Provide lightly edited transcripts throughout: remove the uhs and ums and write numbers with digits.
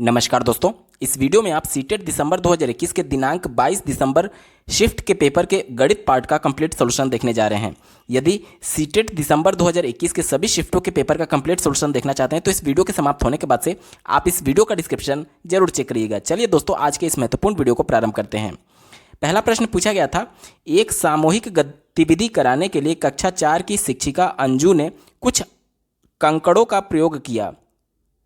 नमस्कार दोस्तों, इस वीडियो में आप सीटेट दिसंबर 2021 के दिनांक 22 दिसंबर शिफ्ट के पेपर के गणित पार्ट का कंप्लीट सॉल्यूशन देखने जा रहे हैं। यदि सीटेट दिसंबर 2021 के सभी शिफ्टों के पेपर का कंप्लीट सॉल्यूशन देखना चाहते हैं तो इस वीडियो के समाप्त होने के बाद से आप इस वीडियो का डिस्क्रिप्शन जरूर चेक करिएगा। चलिए दोस्तों, आज के इस महत्वपूर्ण वीडियो को प्रारंभ करते हैं। पहला प्रश्न पूछा गया था, एक सामूहिक गतिविधि कराने के लिए कक्षा 4 की शिक्षिका अंजू ने कुछ कंकड़ों का प्रयोग किया।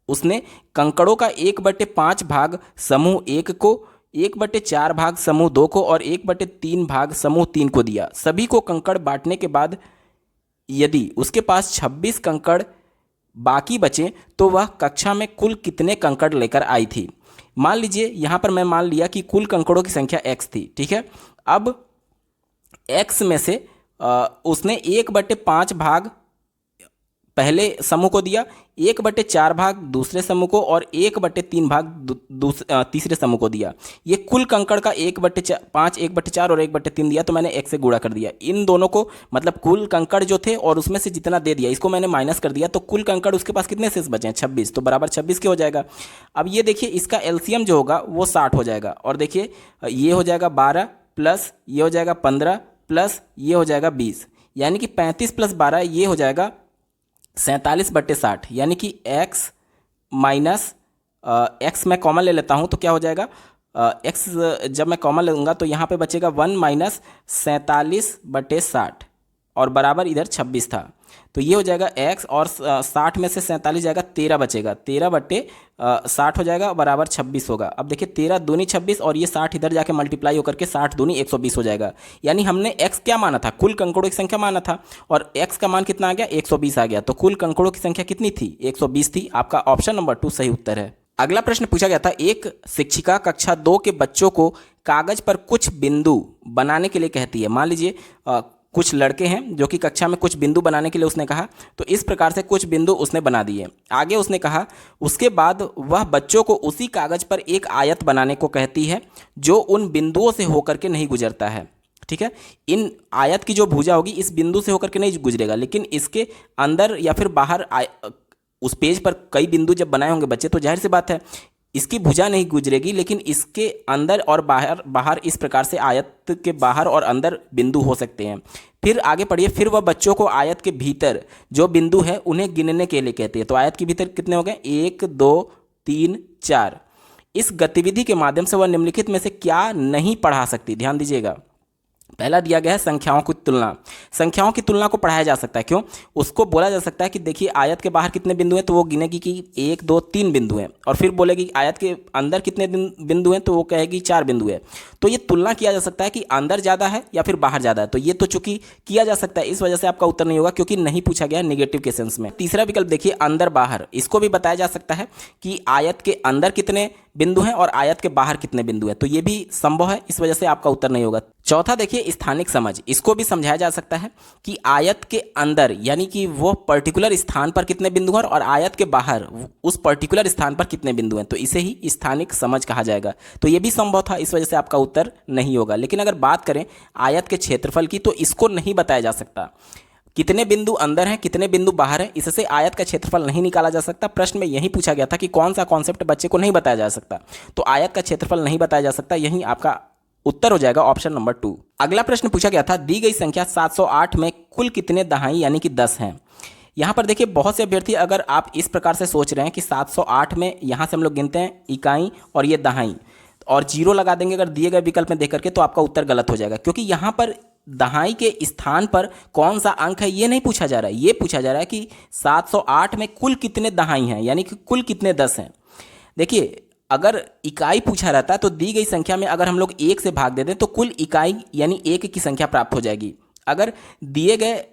उसने कंकड़ों का 1/5 भाग समूह 1 को, 1/4 भाग समूह 2 को और 1/3 भाग समूह 3 को दिया। सभी को कंकड़ बांटने के बाद यदि उसके पास 26 कंकड़ बाकी बचे तो वह कक्षा में कुल कितने कंकड़ लेकर आई थी। मान लीजिए यहाँ पर मैं मान लिया कि कुल कंकड़ों की संख्या x थी, ठीक है। अब x में से उसने 1/5 भाग पहले समूह को दिया, 1/4 भाग दूसरे समूह को और 1/3 भाग तीसरे समूह को दिया। ये कुल कंकड़ का 1/5, 1/4 और 1/3 दिया, तो मैंने एक से गुणा कर दिया इन दोनों को। मतलब कुल कंकड़ जो थे और उसमें से जितना दे दिया इसको मैंने माइनस कर दिया, तो कुल कंकड़ उसके पास कितने शेष बचे हैं 26, तो बराबर 26 के हो जाएगा। अब ये देखिए, इसका एलसीएम जो होगा वो 60 हो जाएगा। और देखिए ये हो जाएगा 12 प्लस ये हो जाएगा 15 प्लस ये हो जाएगा 20, यानी कि 35 प्लस 12 ये हो जाएगा 47/60, यानी कि x माइनस x मैं कॉमन ले लेता हूँ तो क्या हो जाएगा, x जब मैं कॉमन लूँगा तो यहाँ पे बचेगा 1 माइनस 47/60 और बराबर इधर 26 था, तो ये हो जाएगा x और 60 में से 47 जाएगा 13 बचेगा, 13/60 हो जाएगा बराबर 26 होगा। अब देखिए 13 दूनी 26 और ये 60 इधर जाके मल्टीप्लाई होकर के 60 दूनी 120 हो जाएगा। यानी हमने x क्या माना था, कुल कंकड़ों की संख्या माना था और x का मान कितना आ गया 120 आ गया, तो कुल कंकड़ों की संख्या कितनी थी 120 थी। आपका ऑप्शन नंबर 2 सही उत्तर है। अगला प्रश्न पूछा गया था, एक शिक्षिका कक्षा 2 के बच्चों को कागज पर कुछ बिंदु बनाने के लिए कहती है। मान लीजिए कुछ लड़के हैं जो कि कक्षा में कुछ बिंदु बनाने के लिए उसने कहा, तो इस प्रकार से कुछ बिंदु उसने बना दिए। आगे उसने कहा उसके बाद वह बच्चों को उसी कागज पर एक आयत बनाने को कहती है जो उन बिंदुओं से होकर के नहीं गुजरता है, ठीक है। इन आयत की जो भुजा होगी इस बिंदु से होकर के नहीं गुजरेगा, लेकिन इसके अंदर या फिर बाहर उस पेज पर कई बिंदु जब बनाए होंगे बच्चे तो जाहिर सी बात है इसकी भुजा नहीं गुजरेगी, लेकिन इसके अंदर और बाहर इस प्रकार से आयत के बाहर और अंदर बिंदु हो सकते हैं। फिर आगे पढ़िए, फिर वह बच्चों को आयत के भीतर जो बिंदु है उन्हें गिनने के लिए कहती है। तो आयत के भीतर कितने हो गए 1 2 3 4। इस गतिविधि के माध्यम से वह निम्नलिखित में से क्या नहीं पढ़ा सकती, ध्यान दीजिएगा। पहला दिया गया है संख्याओं की तुलना। संख्याओं की तुलना को पढ़ाया जा सकता है, क्यों, उसको बोला जा सकता है कि देखिए आयत के बाहर कितने बिंदु हैं तो वो गिनेगी कि 1 2 3 बिंदु हैं, और फिर बोलेगी आयत के अंदर कितने बिंदु हैं तो वो कहेगी 4 बिंदु है। तो ये तुलना किया जा सकता है कि अंदर ज़्यादा है या फिर बाहर ज़्यादा है, तो ये तो चूंकि किया जा सकता है इस वजह से आपका उत्तर नहीं होगा क्योंकि नहीं पूछा गया नेगेटिव के सेंस में। तीसरा विकल्प देखिए अंदर बाहर, इसको भी बताया जा सकता है कि आयत के अंदर कितने बिंदु हैं और आयत के बाहर कितने बिंदु हैं, तो ये भी संभव है, इस वजह से आपका उत्तर नहीं होगा। चौथा देखिए स्थानिक समझ, इसको भी समझाया जा सकता है कि आयत के अंदर यानी कि वो पर्टिकुलर स्थान पर कितने बिंदु हैं और आयत के बाहर उस पर्टिकुलर स्थान पर कितने बिंदु हैं, तो इसे ही स्थानिक समझ कहा जाएगा। तो ये भी संभव था, इस वजह से आपका उत्तर नहीं होगा। लेकिन अगर बात करें आयत के क्षेत्रफल की तो इसको नहीं बताया जा सकता, कितने बिंदु अंदर हैं कितने बिंदु बाहर हैं, इससे आयत का क्षेत्रफल नहीं निकाला जा सकता। प्रश्न में यही पूछा गया था कि कौन सा कॉन्सेप्ट बच्चे को नहीं बताया जा सकता, तो आयत का क्षेत्रफल नहीं बताया जा सकता, यही आपका उत्तर हो जाएगा ऑप्शन नंबर 2। अगला प्रश्न पूछा गया था, दी गई संख्या 708 में कुल कितने दहाई यानी कि 10 हैं। यहाँ पर देखिए बहुत से अभ्यर्थी अगर आप इस प्रकार से सोच रहे हैं कि 708 में यहाँ से हम लोग गिनते हैं इकाई और ये दहाई और 0 लगा देंगे अगर दिए गए विकल्प में देख करके, तो आपका उत्तर गलत हो जाएगा, क्योंकि यहाँ पर दहाई के स्थान पर कौन सा अंक है ये नहीं पूछा जा रहा है, ये पूछा जा रहा है कि 708 में कुल कितने दहाई हैं यानी कि कुल कितने 10 हैं। देखिए अगर इकाई पूछा रहता है तो दी गई संख्या में अगर हम लोग 1 से भाग दे दें तो कुल इकाई यानी 1 की संख्या प्राप्त हो जाएगी। अगर दिए गए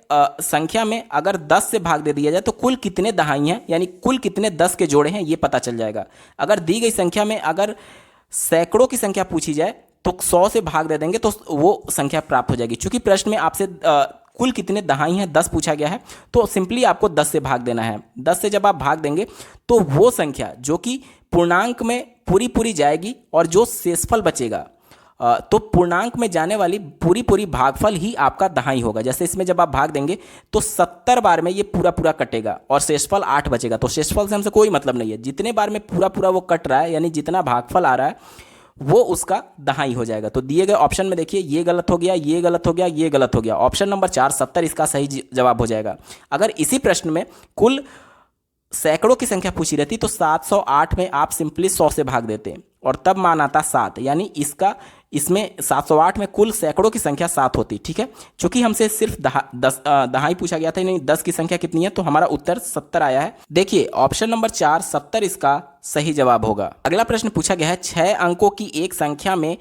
संख्या में अगर 10 से भाग दे दिया जाए तो कुल कितने दहाई हैं यानी कुल कितने 10 के जोड़े हैं ये पता चल जाएगा। अगर दी गई संख्या में अगर सैकड़ों की संख्या पूछी जाए तो 100 से भाग दे देंगे तो वो संख्या प्राप्त हो जाएगी। चूंकि प्रश्न में आपसे कुल कितने दहाई हैं 10 पूछा गया है, तो सिंपली आपको 10 से भाग देना है। 10 से जब आप भाग देंगे तो वो संख्या जो कि पूर्णांक में पूरी जाएगी और जो शेषफल बचेगा तो पूर्णांक में जाने वाली पूरी पूरी भागफल ही आपका दहाई होगा। जैसे इसमें जब आप भाग देंगे तो 70 बार में ये पूरा पूरा कटेगा और शेषफल 8 बचेगा। तो शेषफल से हमसे कोई मतलब नहीं है, जितने बार में पूरा पूरा वो कट रहा है यानी जितना भागफल आ रहा है वो उसका दहाई हो जाएगा। तो दिए गए ऑप्शन में देखिए ये गलत हो गया, ये गलत हो गया, ये गलत हो गया। ऑप्शन नंबर 4 70 इसका सही जवाब हो जाएगा। अगर इसी प्रश्न में कुल सैकड़ों की संख्या पूछी रहती तो 708 में आप सिंपली 100 से भाग देते और तब मान आता 7, यानी इसमें 708 में कुल सैकड़ों की संख्या 7 होती। ठीक है, चूंकि हमसे सिर्फ दहाई पूछा गया था, नहीं 10 की संख्या कितनी है, तो हमारा उत्तर 70 आया है। देखिए ऑप्शन नंबर 4 70 इसका सही जवाब होगा। अगला प्रश्न पूछा गया है 6 अंकों की एक संख्या में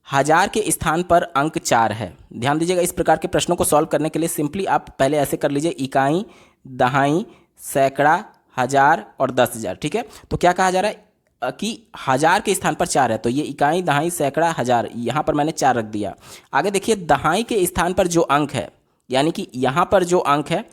1000 के स्थान पर अंक 4 है। ध्यान दीजिएगा, इस प्रकार के प्रश्नों को सॉल्व करने के लिए सिंपली आप पहले ऐसे कर लीजिए, इकाई, दहाई, सैकड़ा, हजार और 10,000। ठीक है, तो क्या कहा जा रहा है कि 1000 के स्थान पर 4 है, तो ये इकाई, दहाई, सैकड़ा, हजार, यहाँ पर मैंने 4 रख दिया। आगे देखिए दहाई के स्थान पर जो अंक है, यानी कि यहाँ पर जो अंक है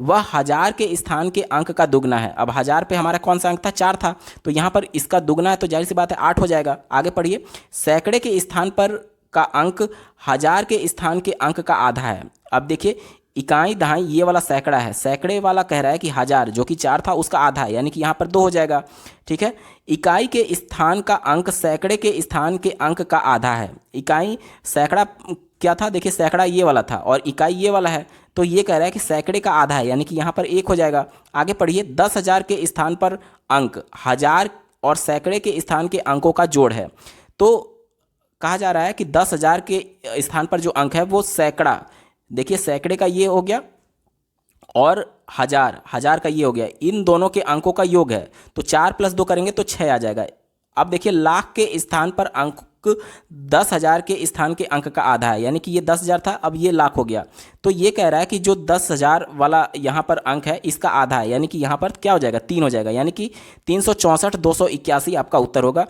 वह 1000 के स्थान के अंक का दुगना है। अब 1000 पे हमारा कौन सा अंक था, 4 था, तो यहाँ पर इसका दुगना है, तो जाहिर सी बात है 8 हो जाएगा। आगे पढ़िए, सैकड़े के स्थान पर का अंक 1000 के स्थान के अंक का आधा है। अब देखिए इकाई, दहाई, ये वाला सैकड़ा है, सैकड़े वाला कह रहा है कि 1000 जो कि 4 था उसका आधा है, यानी कि यहाँ पर 2 हो जाएगा। ठीक है, इकाई के स्थान का अंक सैकड़े के स्थान के अंक का आधा है। इकाई, सैकड़ा क्या था, देखिए सैकड़ा ये वाला था और इकाई ये वाला है, तो ये कह रहा है कि सैकड़े का आधा है, यानी कि यहाँ पर 1 हो जाएगा। आगे पढ़िए, 10,000 के स्थान पर अंक 1000 और सैकड़े के स्थान के अंकों का जोड़ है। तो कहा जा रहा है कि 10,000 के स्थान पर जो अंक है वो सैकड़ा, देखिए सैकड़े का ये हो गया और 1000 का ये हो गया, इन दोनों के अंकों का योग है, तो 4 + 2 करेंगे तो 6 आ जाएगा। अब देखिए लाख के स्थान पर अंक 10,000 के स्थान के अंक का आधा है, यानी कि ये 10,000 था, अब ये लाख हो गया। तो ये कह रहा है कि जो 10,000 वाला यहाँ पर अंक है इसका आधा है, यानी कि यहाँ पर क्या हो जाएगा, 3 हो जाएगा, यानी कि 364 281 आपका उत्तर होगा।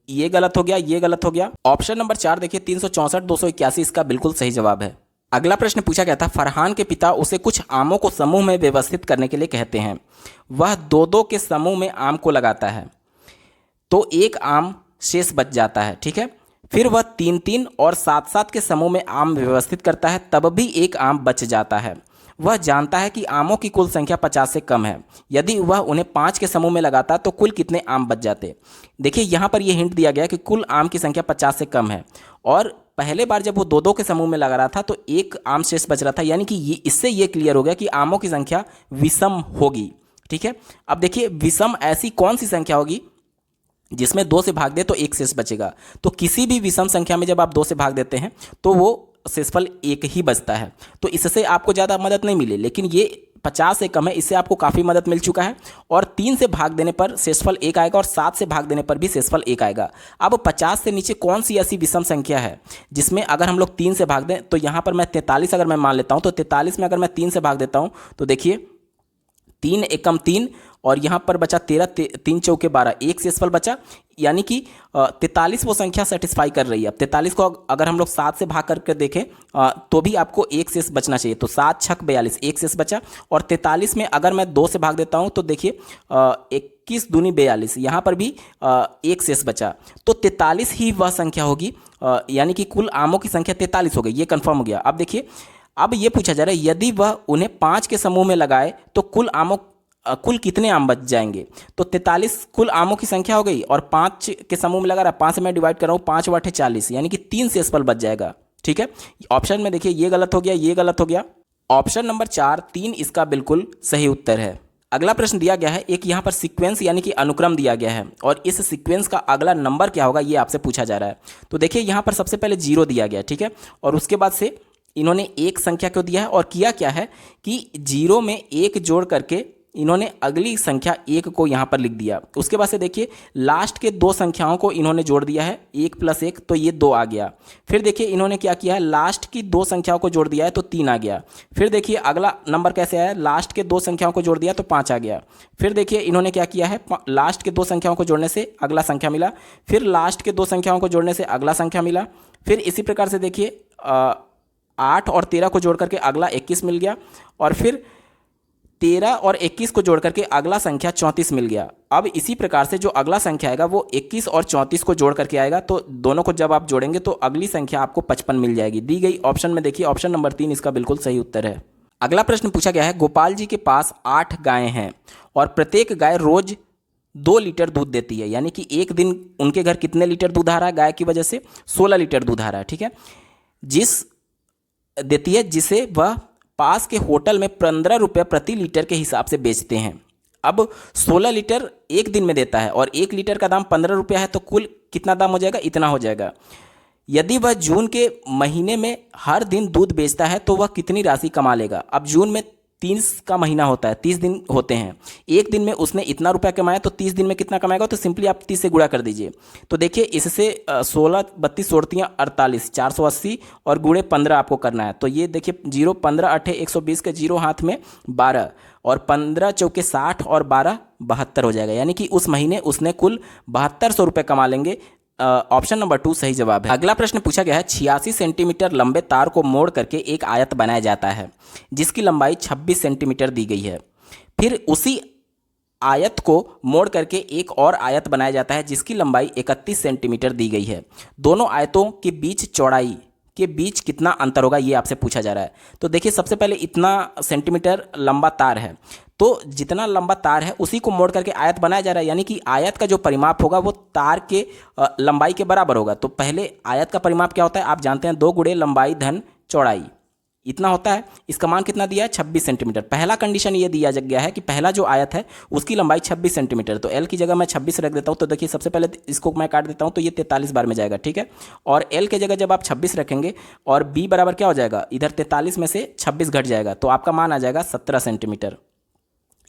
ये गलत हो गया, ये गलत हो गया। ऑप्शन नंबर 4 देखिए 364 281 इसका बिल्कुल सही जवाब है। अगला प्रश्न पूछा गया था, फरहान के पिता उसे कुछ आमों को समूह में व्यवस्थित करने के लिए कहते हैं। वह 2-2 के समूह में आम को लगाता है तो एक आम शेष बच जाता है। ठीक है, फिर वह 3-3 और 7-7 के समूह में आम व्यवस्थित करता है, तब भी एक आम बच जाता है। वह जानता है कि आमों की कुल संख्या 50 से कम है। यदि वह उन्हें 5 के समूह में लगाता तो कुल कितने आम बच जाते। देखिए यहाँ पर यह हिंट दिया गया कि कुल आम की संख्या 50 से कम है और पहले बार जब वो 2-2 के समूह में लगा रहा था तो एक आम शेष बच रहा था, यानी कि इससे ये क्लियर हो गया कि आमों की संख्या विषम होगी। ठीक है, अब देखिए विषम ऐसी कौन सी संख्या होगी जिसमें 2 से भाग दे तो एक शेष बचेगा। तो किसी भी विषम संख्या में जब आप 2 से भाग देते हैं तो वो शेषफल 1 ही बचता है। तो इससे आपको ज़्यादा मदद नहीं मिली, लेकिन ये 50 से कम है, इससे आपको काफ़ी मदद मिल चुका है। और 3 से भाग देने पर शेषफल 1 आएगा और 7 से भाग देने पर भी शेषफल 1 आएगा। अब 50 से नीचे कौन सी ऐसी विषम संख्या है जिसमें अगर हम लोग 3 से भाग दें, तो यहाँ पर मैं 43 अगर मैं मान लेता हूँ, तो 43 में अगर मैं 3 से भाग देता हूँ तो देखिए 3 एकम 3 और यहाँ पर बचा 13, 3 चौके 12, एक शेषफल बचा, यानी कि 43 वो संख्या सेटिस्फाई कर रही है। अब 43 को अगर हम लोग 7 से भाग करके देखें तो भी आपको एक शेष बचना चाहिए, तो 7 छक 42, एक शेष बचा। और 43 में अगर मैं 2 से भाग देता हूँ तो देखिए 21 दूनी 42, यहाँ पर भी एक शेष बचा। तो 43 ही वह संख्या होगी, यानी कि कुल आमों की संख्या 43 हो गई, ये कन्फर्म हो गया। अब देखिए अब ये पूछा जा रहा है यदि वह उन्हें 5 के समूह में लगाए तो कुल कितने आम बच जाएंगे। तो 43 कुल आमों की संख्या हो गई और 5 के समूह में लगा रहा, 5 से मैं डिवाइड कर रहा हूँ, 5 × 8 = 40, यानी कि 3 शेषफल बच जाएगा। ठीक है, ऑप्शन में देखिए ये गलत हो गया, ये गलत हो गया। ऑप्शन नंबर 4 3 इसका बिल्कुल सही उत्तर है। अगला प्रश्न दिया गया है, एक यहाँ पर सीक्वेंस यानी कि अनुक्रम दिया गया है और इस सीक्वेंस का अगला नंबर क्या होगा ये आपसे पूछा जा रहा है। तो देखिए यहाँ पर सबसे पहले 0 दिया गया, ठीक है, और उसके बाद से इन्होंने एक संख्या को दिया है और किया क्या है कि 0 में 1 जोड़ करके इन्होंने अगली संख्या 1 को यहाँ पर लिख दिया। उसके बाद से देखिए लास्ट के 2 संख्याओं को इन्होंने जोड़ दिया है, 1 + 1 तो ये 2 आ गया। फिर देखिए इन्होंने क्या किया है, लास्ट की 2 संख्याओं को जोड़ दिया है तो 3 आ गया। फिर देखिए अगला नंबर कैसे आया, लास्ट के 2 संख्याओं को जोड़ दिया तो 5 आ गया। फिर देखिए इन्होंने क्या किया है, लास्ट के 2 संख्याओं को जोड़ने से अगला संख्या मिला, फिर लास्ट के 2 संख्याओं को जोड़ने से अगला संख्या मिला, फिर इसी प्रकार से देखिए 8 और 13 को जोड़ करके अगला 21 मिल गया, और फिर 13 और 21 को जोड़ करके अगला संख्या 34 मिल गया। अब इसी प्रकार से जो अगला संख्या आएगा वो 21 और 34 को जोड़ करके आएगा, तो दोनों को जब आप जोड़ेंगे तो अगली संख्या आपको 55 मिल जाएगी। दी गई ऑप्शन में देखिए ऑप्शन नंबर 3 इसका बिल्कुल सही उत्तर है। अगला प्रश्न पूछा गया है, गोपाल जी के पास 8 गायें हैं और प्रत्येक गाय रोज 2 लीटर दूध देती है, यानी कि एक दिन उनके घर कितने लीटर दूध आ रहा है गाय की वजह से? 16 लीटर दूध आ रहा है, ठीक है। जिसे वह पास के होटल में 15 रुपये प्रति लीटर के हिसाब से बेचते हैं। अब 16 लीटर एक दिन में देता है और 1 लीटर का दाम 15 रुपया है, तो कुल कितना दाम हो जाएगा? इतना हो जाएगा। यदि वह जून के महीने में हर दिन दूध बेचता है तो वह कितनी राशि कमा लेगा? अब जून में 30 का महीना होता है, 30 दिन होते हैं। एक दिन में उसने इतना रुपया कमाया तो 30 दिन में कितना कमाएगा? तो सिंपली आप 30 से गुणा कर दीजिए। तो देखिए इससे 16 32 सोड़तियाँ 48, 480 और गुणे 15 आपको करना है। तो ये देखिए 0 15 8 120 के 0 हाथ में 12 और 15 चौके 60 और 12 72 हो जाएगा, यानी कि उस महीने उसने कुल 7200 रुपये कमा लेंगे। ऑप्शन नंबर 2 सही जवाब है। अगला प्रश्न पूछा गया है, 86 सेंटीमीटर लंबे तार को मोड़ करके एक आयत बनाया जाता है जिसकी लंबाई 26 सेंटीमीटर दी गई है। फिर उसी आयत को मोड़ करके एक और आयत बनाया जाता है जिसकी लंबाई 31 सेंटीमीटर दी गई है। दोनों आयतों के बीच चौड़ाई के बीच कितना अंतर होगा, ये आपसे पूछा जा रहा है। तो देखिए सबसे पहले इतना सेंटीमीटर लंबा तार है, तो जितना लंबा तार है उसी को मोड़ करके आयत बनाया जा रहा है, यानी कि आयत का जो परिमाप होगा वो तार के लंबाई के बराबर होगा। तो पहले आयत का परिमाप क्या होता है आप जानते हैं, 2 गुणे लंबाई धन चौड़ाई, इतना होता है। इसका मान कितना दिया है? 26 सेंटीमीटर। पहला कंडीशन ये दिया गया है कि पहला जो आयत है उसकी लंबाई 26 सेंटीमीटर। तो एल की जगह मैं 26 रख देता हूँ। तो देखिए सबसे पहले इसको मैं काट देता हूँ, तो ये 43 बार में जाएगा, ठीक है। और एल की जगह जब आप 26 रखेंगे और बी बराबर क्या हो जाएगा, इधर 43 में से 26 घट जाएगा, तो आपका मान आ जाएगा 17 सेंटीमीटर।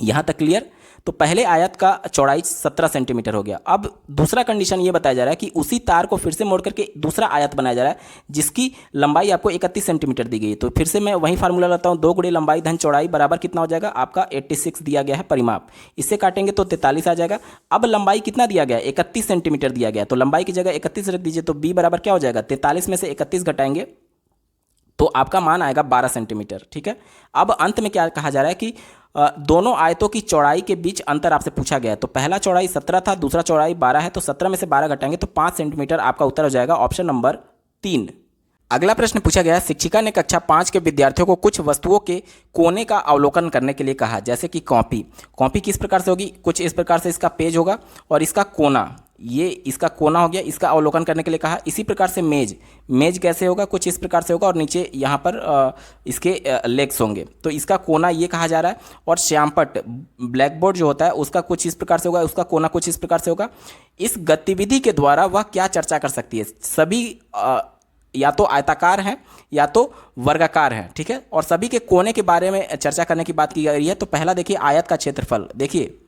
यहाँ तक क्लियर? तो पहले आयत का चौड़ाई 17 सेंटीमीटर हो गया। अब दूसरा कंडीशन ये बताया जा रहा है कि उसी तार को फिर से मोड़ करके दूसरा आयत बनाया जा रहा है जिसकी लंबाई आपको 31 सेंटीमीटर दी गई है। तो फिर से मैं वही फार्मूला लाता हूँ, 2 गुणे लंबाई धन चौड़ाई बराबर कितना हो जाएगा आपका 86 दिया गया है परिमाप। इससे काटेंगे तो 43 आ जाएगा। अब लंबाई कितना दिया गया है? 31 सेंटीमीटर दिया गया, तो लंबाई की जगह 31 रख दीजिए। तो बी बराबर क्या हो जाएगा? 43 में से 31 घटाएंगे तो आपका मान आएगा 12 सेंटीमीटर, ठीक है। अब अंत में क्या कहा जा रहा है कि दोनों आयतों की चौड़ाई के बीच अंतर आपसे पूछा गया है। तो पहला चौड़ाई 17 था, दूसरा चौड़ाई 12 है, तो 17 में से 12 घटाएंगे तो 5 सेंटीमीटर आपका उत्तर हो जाएगा ऑप्शन नंबर 3। अगला प्रश्न पूछा गया है, शिक्षिका ने कक्षा 5 के विद्यार्थियों को कुछ वस्तुओं के कोने का अवलोकन करने के लिए कहा, जैसे कि कॉपी किस प्रकार से होगी? कुछ इस प्रकार से इसका पेज होगा और इसका कोना, ये इसका कोना हो गया, इसका अवलोकन करने के लिए कहा। इसी प्रकार से मेज कैसे होगा? कुछ इस प्रकार से होगा और नीचे यहाँ पर इसके लेग्स होंगे, तो इसका कोना ये कहा जा रहा है। और श्यामपट्ट ब्लैक बोर्ड जो होता है उसका कुछ इस प्रकार से होगा, उसका कोना कुछ इस प्रकार से होगा। इस गतिविधि के द्वारा वह क्या चर्चा कर सकती है? सभी या तो आयताकार हैं या तो वर्गाकार हैं, ठीक है। और सभी के कोने के बारे में चर्चा करने की बात की गई है। तो पहला देखिए आयत का क्षेत्रफल, देखिए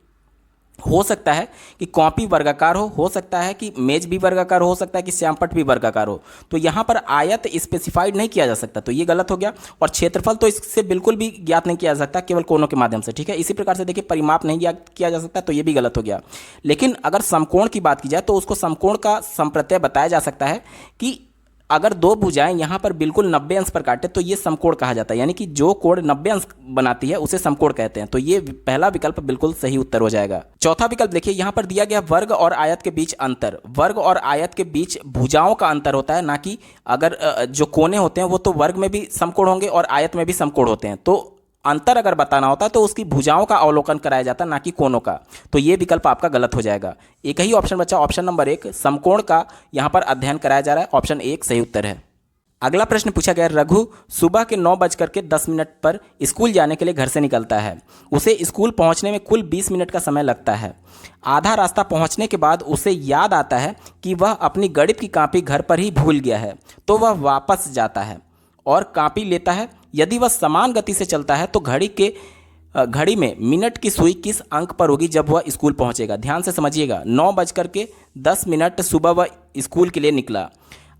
हो सकता है कि कॉपी वर्गाकार हो सकता है कि मेज भी वर्गाकार हो सकता है कि श्यामपट्ट भी वर्गाकार हो। तो यहाँ पर आयत स्पेसिफाइड नहीं किया जा सकता, तो ये गलत हो गया। और क्षेत्रफल तो इससे बिल्कुल भी ज्ञात नहीं किया जा सकता, केवल कोनों के माध्यम से, ठीक है। इसी प्रकार से देखिए परिमाप नहीं ज्ञात किया जा सकता, तो ये भी गलत हो गया। लेकिन अगर समकोण की बात की जाए तो उसको समकोण का संप्रत्यय बताया जा सकता है कि अगर 2 भुजाएं यहाँ पर बिल्कुल 90 अंश पर काटे तो ये समकोण कहा जाता है, यानी कि जो कोण 90 अंश बनाती है उसे समकोण कहते हैं। तो ये पहला विकल्प बिल्कुल सही उत्तर हो जाएगा। चौथा विकल्प देखिए, यहाँ पर दिया गया वर्ग और आयत के बीच अंतर। वर्ग और आयत के बीच भुजाओं का अंतर होता है, ना कि अगर जो कोने होते हैं वो तो वर्ग में भी समकोण होंगे और आयत में भी समकोण होते हैं। तो अंतर अगर बताना होता तो उसकी भुजाओं का अवलोकन कराया जाता, ना कि कोनों का। तो ये विकल्प आपका गलत हो जाएगा। एक ही ऑप्शन बचा, ऑप्शन नंबर 1, समकोण का यहाँ पर अध्ययन कराया जा रहा है। ऑप्शन 1 सही उत्तर है। अगला प्रश्न पूछा गया, रघु सुबह के 9:10 पर स्कूल जाने के लिए घर से निकलता है। उसे स्कूल पहुंचने में कुल 20 मिनट का समय लगता है। आधा रास्ता पहुंचने के बाद उसे याद आता है कि वह अपनी गणित की कॉपी घर पर ही भूल गया है, तो वह वापस जाता है और कॉपी लेता है। यदि वह समान गति से चलता है तो घड़ी में मिनट की सुई किस अंक पर होगी जब वह स्कूल पहुंचेगा? ध्यान से समझिएगा। 9:10 सुबह वह स्कूल के लिए निकला।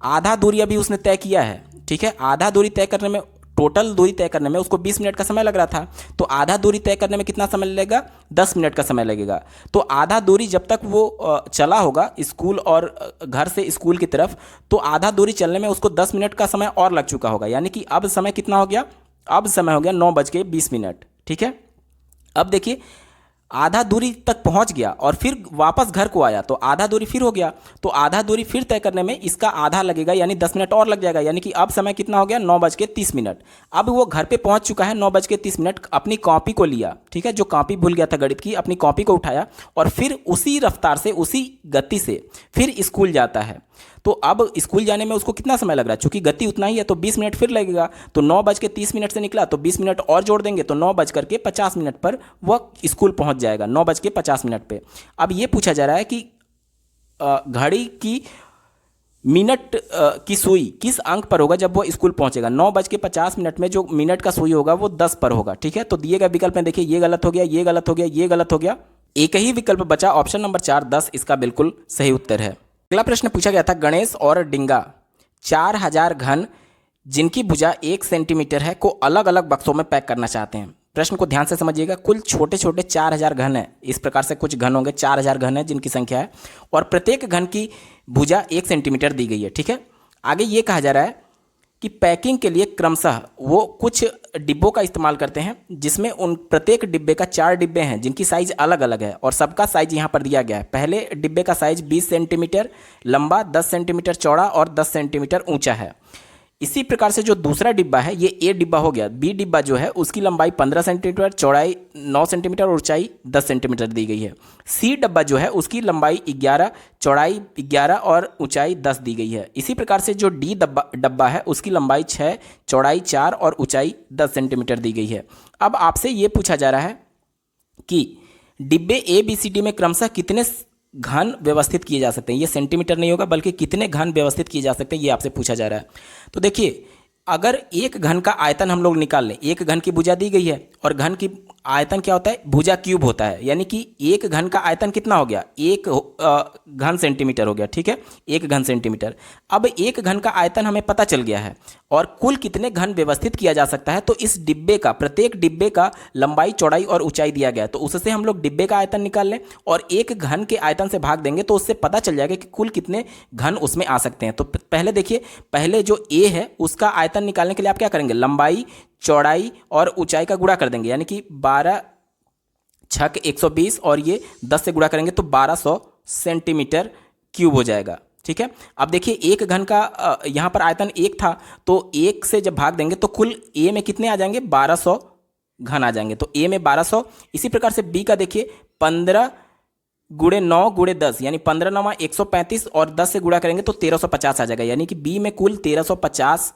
आधा दूरी अभी उसने तय किया है, ठीक है। आधा दूरी तय करने में, टोटल दूरी तय करने में उसको 20 मिनट का समय लग रहा था, तो आधा दूरी तय करने में कितना समय लगेगा? 10 मिनट का समय लगेगा। तो आधा दूरी जब तक वो चला होगा स्कूल और घर से स्कूल की तरफ, तो आधा दूरी चलने में उसको 10 मिनट का समय और लग चुका होगा, यानी कि अब समय कितना हो गया? अब समय हो गया 9:20, ठीक है। अब देखिए आधा दूरी तक पहुंच गया और फिर वापस घर को आया तो आधा दूरी फिर हो गया, तो आधा दूरी फिर तय करने में इसका आधा लगेगा यानी 10 मिनट और लग जाएगा, यानी कि अब समय कितना हो गया 9:30। अब वो घर पे पहुंच चुका है 9:30, अपनी कॉपी को लिया, ठीक है, जो कॉपी भूल गया था गणित की, अपनी कॉपी को उठाया और फिर उसी रफ्तार से उसी गति से फिर स्कूल जाता है। तो अब स्कूल जाने में उसको कितना समय लग रहा है, चूंकि गति उतना ही है तो 20 मिनट फिर लगेगा, तो 9:30 से निकला तो 20 मिनट और जोड़ देंगे तो 9:50 पर वह स्कूल पहुंच जाएगा, 9:50 पे। अब ये पूछा जा रहा है कि घड़ी की मिनट की सुई किस अंक पर होगा जब वो स्कूल पहुंचेगा। 9:50 में जो मिनट का सुई होगा वो 10 पर होगा, ठीक है। तो दिए गए विकल्प में देखिए ये गलत हो गया, ये गलत हो गया, ये गलत हो गया, एक ही विकल्प बचा ऑप्शन नंबर 4 10 इसका बिल्कुल सही उत्तर है। अगला प्रश्न पूछा गया था गणेश और डिंगा 4000 घन जिनकी भुजा 1 सेंटीमीटर है को अलग अलग बक्सों में पैक करना चाहते हैं। प्रश्न को ध्यान से समझिएगा, कुल छोटे छोटे 4000 घन है, इस प्रकार से कुछ घन होंगे, 4000 घन है जिनकी संख्या है और प्रत्येक घन की भुजा 1 सेंटीमीटर दी गई है, ठीक है। आगे ये कहा जा रहा है कि पैकिंग के लिए क्रमशः वो कुछ डिब्बों का इस्तेमाल करते हैं जिसमें उन प्रत्येक डिब्बे का 4 डिब्बे हैं जिनकी साइज अलग अलग है और सबका साइज यहाँ पर दिया गया है। पहले डिब्बे का साइज 20 सेंटीमीटर लंबा, 10 सेंटीमीटर चौड़ा और 10 सेंटीमीटर ऊंचा है। इसी प्रकार से जो दूसरा डिब्बा है ये ए डिब्बा हो गया, बी डिब्बा जो है उसकी लंबाई 15 सेंटीमीटर, चौड़ाई 9 सेंटीमीटर और ऊंचाई 10 सेंटीमीटर दी गई है। सी डब्बा जो है उसकी लंबाई 11, चौड़ाई 11 और ऊंचाई 10 दी गई है। इसी प्रकार से जो डी डब्बा है उसकी लंबाई 6, चौड़ाई 4 और ऊंचाई 10 सेंटीमीटर दी गई है। अब आपसे ये पूछा जा रहा है कि डिब्बे ए बी सी डी में क्रमशः कितने घन व्यवस्थित किए जा सकते हैं, ये सेंटीमीटर नहीं होगा बल्कि कितने घन व्यवस्थित किए जा सकते हैं ये आपसे पूछा जा रहा है। तो देखिए अगर एक घन का आयतन हम लोग निकाल लें, एक घन की भुजा दी गई है और घन की आयतन क्या होता है, भुजा क्यूब होता है, यानी कि एक घन का आयतन कितना हो गया, एक घन सेंटीमीटर हो गया, ठीक है, एक घन सेंटीमीटर। अब एक घन का आयतन हमें पता चल गया है और कुल कितने घन व्यवस्थित किया जा सकता है, तो इस डिब्बे का प्रत्येक डिब्बे का लंबाई, चौड़ाई और ऊंचाई दिया गया है, तो उससे हम लोग डिब्बे का आयतन निकाल लें और एक घन के आयतन से भाग देंगे तो उससे पता चल जाएगा कि कुल कितने घन उसमें आ सकते हैं। तो पहले देखिए, पहले जो ए है उसका आयतन निकालने के लिए आप क्या करेंगे, लंबाई, चौड़ाई और ऊंचाई का गुणा कर देंगे, यानी कि 12 छक 120 और ये 10 से गुणा करेंगे तो 1200 सेंटीमीटर क्यूब हो जाएगा, ठीक है। अब देखिए एक घन का यहाँ पर आयतन 1 था तो 1 से जब भाग देंगे तो कुल ए में कितने आ जाएंगे, 1200 घन आ जाएंगे, तो ए में 1200। इसी प्रकार से बी का देखिए 15 गुणे 9 गुणे 10 यानी 15 9 135 और 10 से गुणा करेंगे तो 1350 आ जाएगा, यानी कि बी में कुल 1350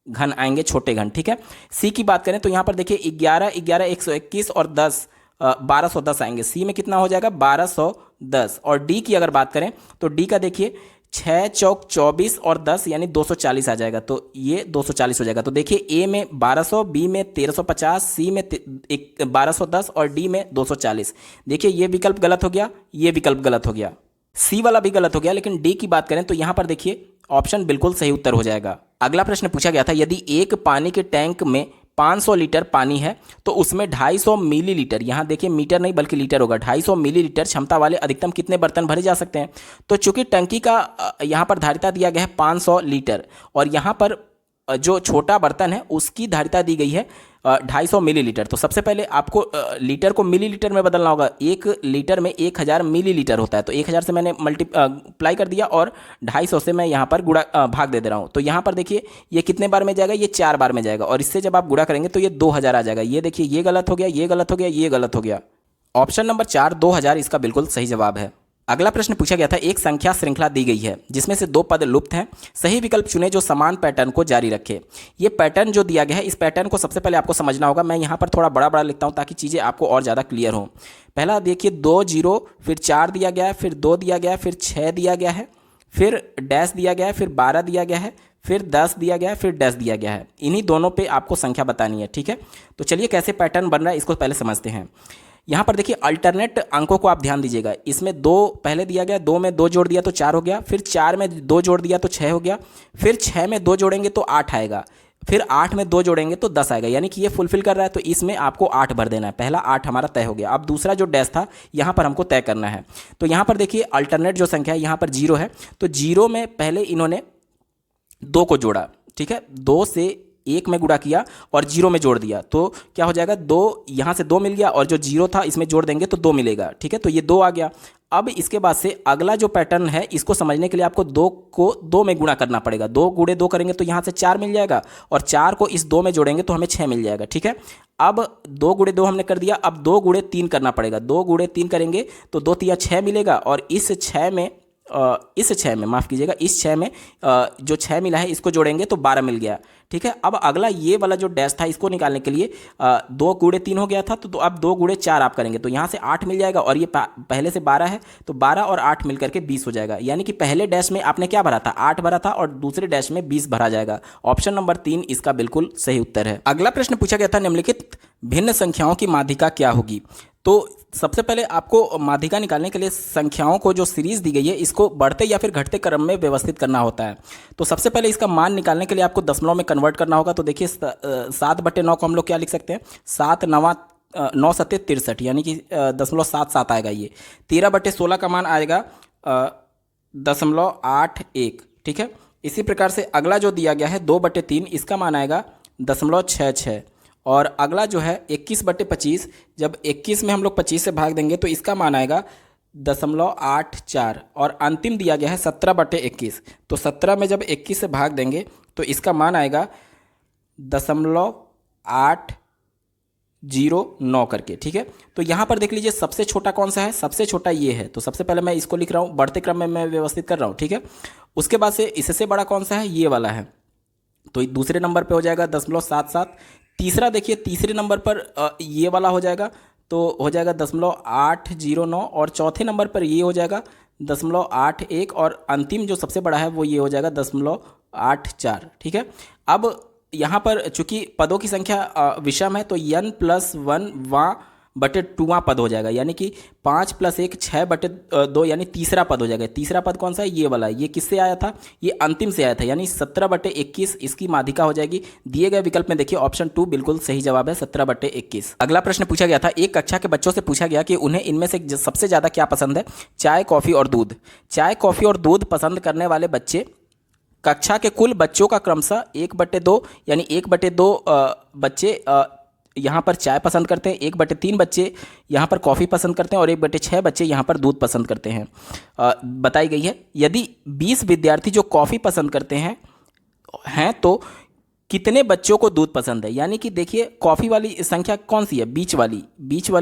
घन आएंगे, छोटे घन, ठीक है। सी की बात करें तो यहाँ पर देखिए 11 11 121 और 10 1210 आएंगे, सी में कितना हो जाएगा 1210। और डी की अगर बात करें तो डी का देखिए 6 चौक 24 और 10 यानी 240 आ जाएगा, तो ये 240 हो जाएगा। तो देखिए ए में 1200, बी में 1350, सी में 1210 और डी में 240। देखिए ये विकल्प गलत हो गया, ये विकल्प गलत हो गया, सी वाला भी गलत हो गया, लेकिन डी की बात करें तो यहाँ पर देखिए ऑप्शन बिल्कुल सही उत्तर हो जाएगा। अगला प्रश्न पूछा गया था यदि एक पानी के टैंक में 500 लीटर पानी है तो उसमें 250 मिलीलीटर, यहाँ देखिए मीटर नहीं बल्कि लीटर होगा, 250 मिलीलीटर क्षमता वाले अधिकतम कितने बर्तन भरे जा सकते हैं। तो चूंकि टंकी का यहाँ पर धारिता दिया गया है 500 लीटर और यहाँ पर जो छोटा बर्तन है उसकी धारिता दी गई है 250 मिलीलीटर, तो सबसे पहले आपको लीटर को मिलीलीटर में बदलना होगा। 1 लीटर में 1000 मिलीलीटर होता है, तो 1000 से मैंने मल्टीप्लाई कर दिया और 250 से मैं यहाँ पर गुणा भाग दे रहा हूँ। तो यहाँ पर देखिए ये कितने बार में जाएगा, ये 4 बार में जाएगा और इससे जब आप गुणा करेंगे तो ये 2000 आ जाएगा। ये देखिए ये गलत हो गया, ये गलत हो गया, ये गलत हो गया। ऑप्शन नंबर 4 2000 इसका बिल्कुल सही जवाब है। अगला प्रश्न पूछा गया था एक संख्या श्रृंखला दी गई है जिसमें से 2 पद लुप्त हैं, सही विकल्प चुने जो समान पैटर्न को जारी रखे। ये पैटर्न जो दिया गया है इस पैटर्न को सबसे पहले आपको समझना होगा। मैं यहाँ पर थोड़ा बड़ा बड़ा लिखता हूँ ताकि चीज़ें आपको और ज़्यादा क्लियर हो। पहला देखिए 2 0 फिर 4 दिया गया है, फिर 2 दिया गया है, फिर 6 दिया गया है, फिर डैश दिया गया है, फिर 12 दिया गया है, फिर 10 दिया गया है, फिर डैश दिया गया है। इन्हीं दोनों पे आपको संख्या बतानी है, ठीक है। तो चलिए कैसे पैटर्न बन रहा है इसको पहले समझते हैं। यहाँ पर देखिए अल्टरनेट अंकों को आप ध्यान दीजिएगा। इसमें 2 पहले दिया गया, 2 में 2 जोड़ दिया तो 4 हो गया, फिर 4 में 2 जोड़ दिया तो 6 हो गया, फिर 6 में 2 जोड़ेंगे तो 8 आएगा, फिर 8 में 2 जोड़ेंगे तो 10 आएगा, यानी कि ये फुलफिल कर रहा है। तो इसमें आपको 8 भर देना है। पहला 8 हमारा तय हो गया। अब दूसरा जो डैश था यहाँ पर हमको तय करना है। तो यहाँ पर देखिए अल्टरनेट जो संख्या है यहाँ पर 0 है, तो 0 में पहले इन्होंने 2 को जोड़ा, ठीक है। 2 से 1 में गुणा किया और 0 में जोड़ दिया, तो क्या हो जाएगा, 2 यहाँ से 2 मिल गया और जो 0 था इसमें जोड़ देंगे तो 2 मिलेगा। ठीक है, तो ये 2 आ गया। अब इसके बाद से अगला जो पैटर्न है इसको समझने के लिए आपको 2 को 2 में गुणा करना पड़ेगा। 2 गुणे 2 करेंगे तो यहाँ से 4 मिल जाएगा और 4 को इस 2 में जोड़ेंगे तो हमें 6 मिल जाएगा। ठीक है, अब 2 गुणे 2 हमने कर दिया, अब 2 गुणे 3 करना पड़ेगा। 2 गुणे 3 करेंगे तो 2 तिया 6 मिलेगा और इस 6 में माफ़ कीजिएगा, इस 6 में जो 6 मिला है इसको जोड़ेंगे तो 12 मिल गया। ठीक है, अब अगला ये वाला जो डैश था इसको निकालने के लिए 2 गुणे 3 हो गया था, तो अब 2 गुणे 4 आप करेंगे तो यहाँ से 8 मिल जाएगा और ये पहले से 12 है तो 12 और 8 मिल करके 20 हो जाएगा। यानी कि पहले डैश में आपने क्या भरा था, 8 भरा था और दूसरे डैश में 20 भरा जाएगा। ऑप्शन नंबर 3 इसका बिल्कुल सही उत्तर है। अगला प्रश्न पूछा गया था, निम्नलिखित भिन्न संख्याओं की माध्यिका क्या होगी। तो सबसे पहले आपको माध्यिका निकालने के लिए संख्याओं को जो सीरीज दी गई है इसको बढ़ते या फिर घटते क्रम में व्यवस्थित करना होता है। तो सबसे पहले इसका मान निकालने के लिए आपको दशमलव में कन्वर्ट करना होगा। तो देखिए 7/9 को हम लोग क्या लिख सकते हैं, 9 सत्ते 63, यानी कि 0.77 आएगा। ये 13/16 का मान आएगा 0.81। ठीक है, इसी प्रकार से अगला जो दिया गया है 2/3, इसका मान आएगा 0.66। और अगला जो है 21/25, जब 21 में हम लोग 25 से भाग देंगे तो इसका मान आएगा 0.84। और अंतिम दिया गया है 17/21, तो 17 में जब 21 से भाग देंगे तो इसका मान आएगा 0.809 करके। ठीक है, तो यहाँ पर देख लीजिए सबसे छोटा कौन सा है, सबसे छोटा ये है। तो सबसे पहले मैं इसको लिख रहा हूँ, बढ़ते क्रम में मैं व्यवस्थित कर रहा हूँ। ठीक है, उसके बाद से इससे बड़ा कौन सा है, ये वाला है, तो दूसरे नंबर पे हो जाएगा 0.77। तीसरा देखिए, तीसरे नंबर पर ये वाला हो जाएगा, तो हो जाएगा 0.809 और चौथे नंबर पर ये हो जाएगा 0.81 और अंतिम जो सबसे बड़ा है वो ये हो जाएगा 0.84। ठीक है, अब यहाँ पर चूंकि पदों की संख्या विषम है तो n+1 बटे 2वां पद हो जाएगा, यानी कि 5 + 1 6/2, यानी तीसरा पद हो जाएगा। तीसरा पद कौन सा है, ये वाला। ये किससे आया था, ये अंतिम से आया था, यानी 17/21 इसकी माध्यिका हो जाएगी। दिए गए विकल्प में देखिए ऑप्शन 2 बिल्कुल सही जवाब है, 17/21। अगला प्रश्न पूछा गया था, एक कक्षा के बच्चों से पूछा गया कि उन्हें इनमें से सबसे ज़्यादा क्या पसंद है, चाय, कॉफ़ी और दूध। चाय, कॉफ़ी और दूध पसंद करने वाले बच्चे कक्षा के कुल बच्चों का क्रमशः 1/2, यानी 1/2 बच्चे यहाँ पर चाय पसंद करते हैं, 1/3 बच्चे यहाँ पर कॉफ़ी पसंद करते हैं और 1/6 बच्चे यहाँ पर दूध पसंद करते हैं। बताई गई है, यदि 20 विद्यार्थी जो कॉफ़ी पसंद करते हैं तो कितने बच्चों को दूध पसंद है। यानी कि देखिए कॉफ़ी वाली संख्या कौन सी है, बीच वाली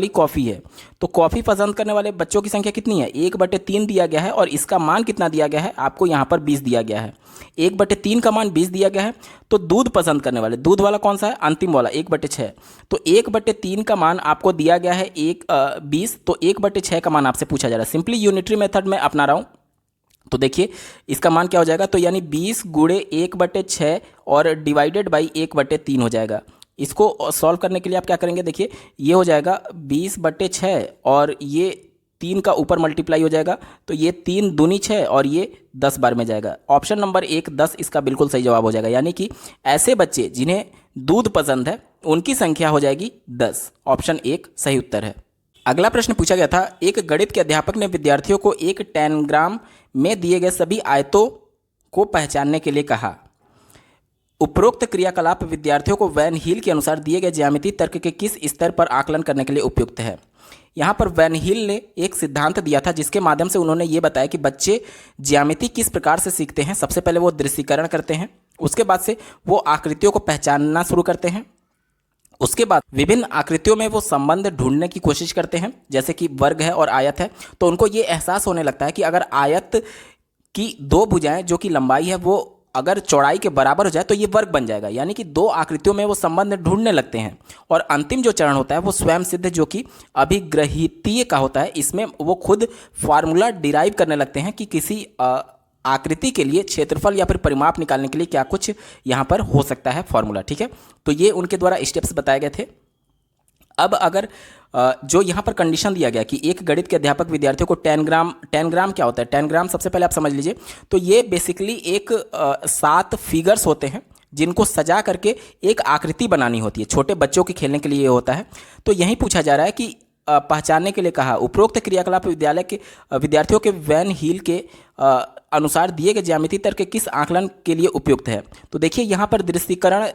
कॉफ़ी है, तो कॉफ़ी पसंद करने वाले बच्चों की संख्या कितनी है, 1/3 दिया गया है और इसका मान कितना दिया गया है, आपको यहाँ पर 20 दिया गया है। 1/3 का मान 20 दिया गया है, तो दूध पसंद करने वाले, दूध वाला कौन सा है, अंतिम वाला 1/6, तो 1/3 का मान आपको दिया गया है 20, तो 1/6 का मान आपसे पूछा जा रहा है। सिंपली यूनिटरी मेथड में अपना रहा हूँ, तो देखिए इसका मान क्या हो जाएगा, तो यानी 20 गुणे 1/6 और डिवाइडेड बाई 1/3 हो जाएगा। इसको सॉल्व करने के लिए आप क्या करेंगे, देखिए ये हो जाएगा 20/6 और ये 3 का ऊपर मल्टीप्लाई हो जाएगा, तो ये 3 दूनी 6 और ये 10 बार में जाएगा। ऑप्शन नंबर 1 10 इसका बिल्कुल सही जवाब हो जाएगा, यानी कि ऐसे बच्चे जिन्हें दूध पसंद है उनकी संख्या हो जाएगी 10। ऑप्शन 1 सही उत्तर है। अगला प्रश्न पूछा गया था, एक गणित के अध्यापक ने विद्यार्थियों को एक टैनग्राम में दिए गए सभी आयतों को पहचानने के लिए कहा। उपरोक्त क्रियाकलाप विद्यार्थियों को वैन हील के अनुसार दिए गए ज्यामितीय तर्क के किस स्तर पर आकलन करने के लिए उपयुक्त है। यहाँ पर वैन हील ने एक सिद्धांत दिया था जिसके माध्यम से उन्होंने ये बताया कि बच्चे ज्यामिति किस प्रकार से सीखते हैं। सबसे पहले वो दृश्यीकरण करते हैं, उसके बाद से वो आकृतियों को पहचानना शुरू करते हैं, उसके बाद विभिन्न आकृतियों में वो संबंध ढूंढने की कोशिश करते हैं, जैसे कि वर्ग है और आयत है, तो उनको ये एहसास होने लगता है कि अगर आयत की 2 भुजाएं जो कि लंबाई है वो अगर चौड़ाई के बराबर हो जाए तो ये वर्ग बन जाएगा। यानी कि 2 आकृतियों में वो संबंध ढूंढने लगते हैं। और अंतिम जो चरण होता है वो स्वयं सिद्ध, जो कि अभिग्रहितीय का होता है। इसमें वो खुद फार्मूला डिराइव करने लगते हैं कि किसी आकृति के लिए क्षेत्रफल या फिर परिमाप निकालने के लिए क्या कुछ यहाँ पर हो सकता है फॉर्मूला। ठीक है, तो ये उनके द्वारा स्टेप्स बताए गए थे। अब अगर जो यहाँ पर कंडीशन दिया गया कि एक गणित के अध्यापक विद्यार्थियों को टैनग्राम क्या होता है, टैनग्राम सबसे पहले आप समझ लीजिए, तो ये बेसिकली एक 7 फिगर्स होते हैं जिनको सजा करके एक आकृति बनानी होती है। छोटे बच्चों के खेलने के लिए ये होता है। तो यही पूछा जा रहा है कि पहचानने के लिए कहा, उपरोक्त क्रियाकलाप विद्यालय के विद्यार्थियों के वैन हील के अनुसार दिए गए ज्यामितीय तर्क के किस आकलन के लिए उपयुक्त है। तो देखिए यहाँ पर दृश्यीकरण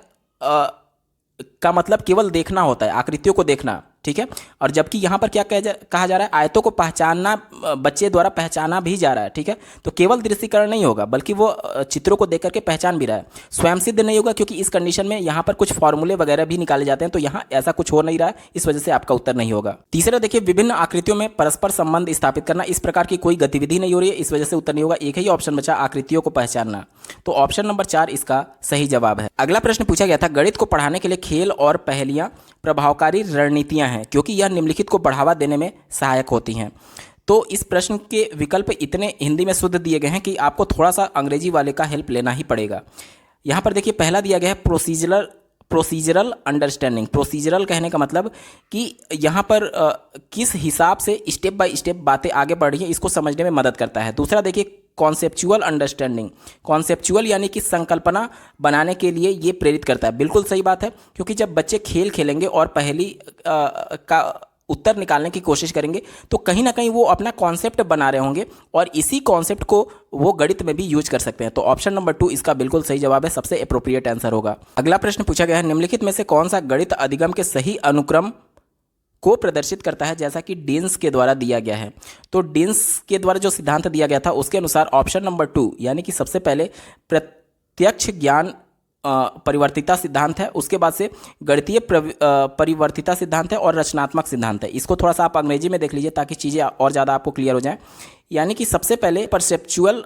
का मतलब केवल देखना होता है, आकृतियों को देखना, ठीक है। और जबकि यहाँ पर क्या कहा जा रहा है, आयतों को पहचानना बच्चे द्वारा पहचाना भी जा रहा है, ठीक है। तो केवल दृश्यीकरण नहीं होगा बल्कि वो चित्रों को देख करके पहचान भी रहा है। स्वयं सिद्ध नहीं होगा क्योंकि इस कंडीशन में यहाँ पर कुछ फॉर्मूले वगैरह भी निकाले जाते हैं, तो यहाँ ऐसा कुछ हो नहीं रहा है, इस वजह से आपका उत्तर नहीं होगा। तीसरा देखिए, विभिन्न आकृतियों में परस्पर संबंध स्थापित करना, इस प्रकार की कोई गतिविधि नहीं हो रही है, इस वजह से उत्तर नहीं होगा। एक ही ऑप्शन बचा, आकृतियों को पहचानना, तो ऑप्शन नंबर 4 इसका सही जवाब है। अगला प्रश्न पूछा गया था, गणित को पढ़ाने के लिए खेल और पहेलियां प्रभावकारी रणनीतियां हैं क्योंकि यह निम्नलिखित को बढ़ावा देने में सहायक होती हैं। तो इस प्रश्न के विकल्प इतने हिंदी में शुद्ध दिए गए हैं कि आपको थोड़ा सा अंग्रेजी वाले का हेल्प लेना ही पड़ेगा। यहाँ पर देखिए, पहला दिया गया है प्रोसीजरल अंडरस्टैंडिंग। प्रोसीजरल कहने का मतलब कि यहाँ पर किस हिसाब से स्टेप बाय स्टेप बातें आगे बढ़ रही हैं, इसको समझने में मदद करता है। दूसरा देखिए, कॉन्सेप्चुअल अंडरस्टैंडिंग। कॉन्सेप्चुअल यानी कि संकल्पना बनाने के लिए ये प्रेरित करता है। बिल्कुल सही बात है, क्योंकि जब बच्चे खेल खेलेंगे और पहेली का उत्तर निकालने की कोशिश करेंगे तो कहीं ना कहीं वो अपना कॉन्सेप्ट बना रहे होंगे और इसी कॉन्सेप्ट को वो गणित में भी यूज कर सकते हैं। तो ऑप्शन नंबर 2 इसका बिल्कुल सही जवाब है, सबसे एप्रोप्रिएट आंसर होगा। अगला प्रश्न पूछा गया है, निम्नलिखित में से कौन सा गणित अधिगम के सही अनुक्रम को प्रदर्शित करता है जैसा कि डीन्स के द्वारा दिया गया है। तो डीन्स के द्वारा जो सिद्धांत दिया गया था उसके अनुसार ऑप्शन नंबर 2 यानी कि सबसे पहले प्रत्यक्ष ज्ञान परिवर्तिता सिद्धांत है, उसके बाद से गणितीय परिवर्तिता सिद्धांत है और रचनात्मक सिद्धांत है। इसको थोड़ा सा आप अंग्रेजी में देख लीजिए ताकि चीज़ें और ज़्यादा आपको क्लियर हो जाएं। यानी कि सबसे पहले परसेप्चुअल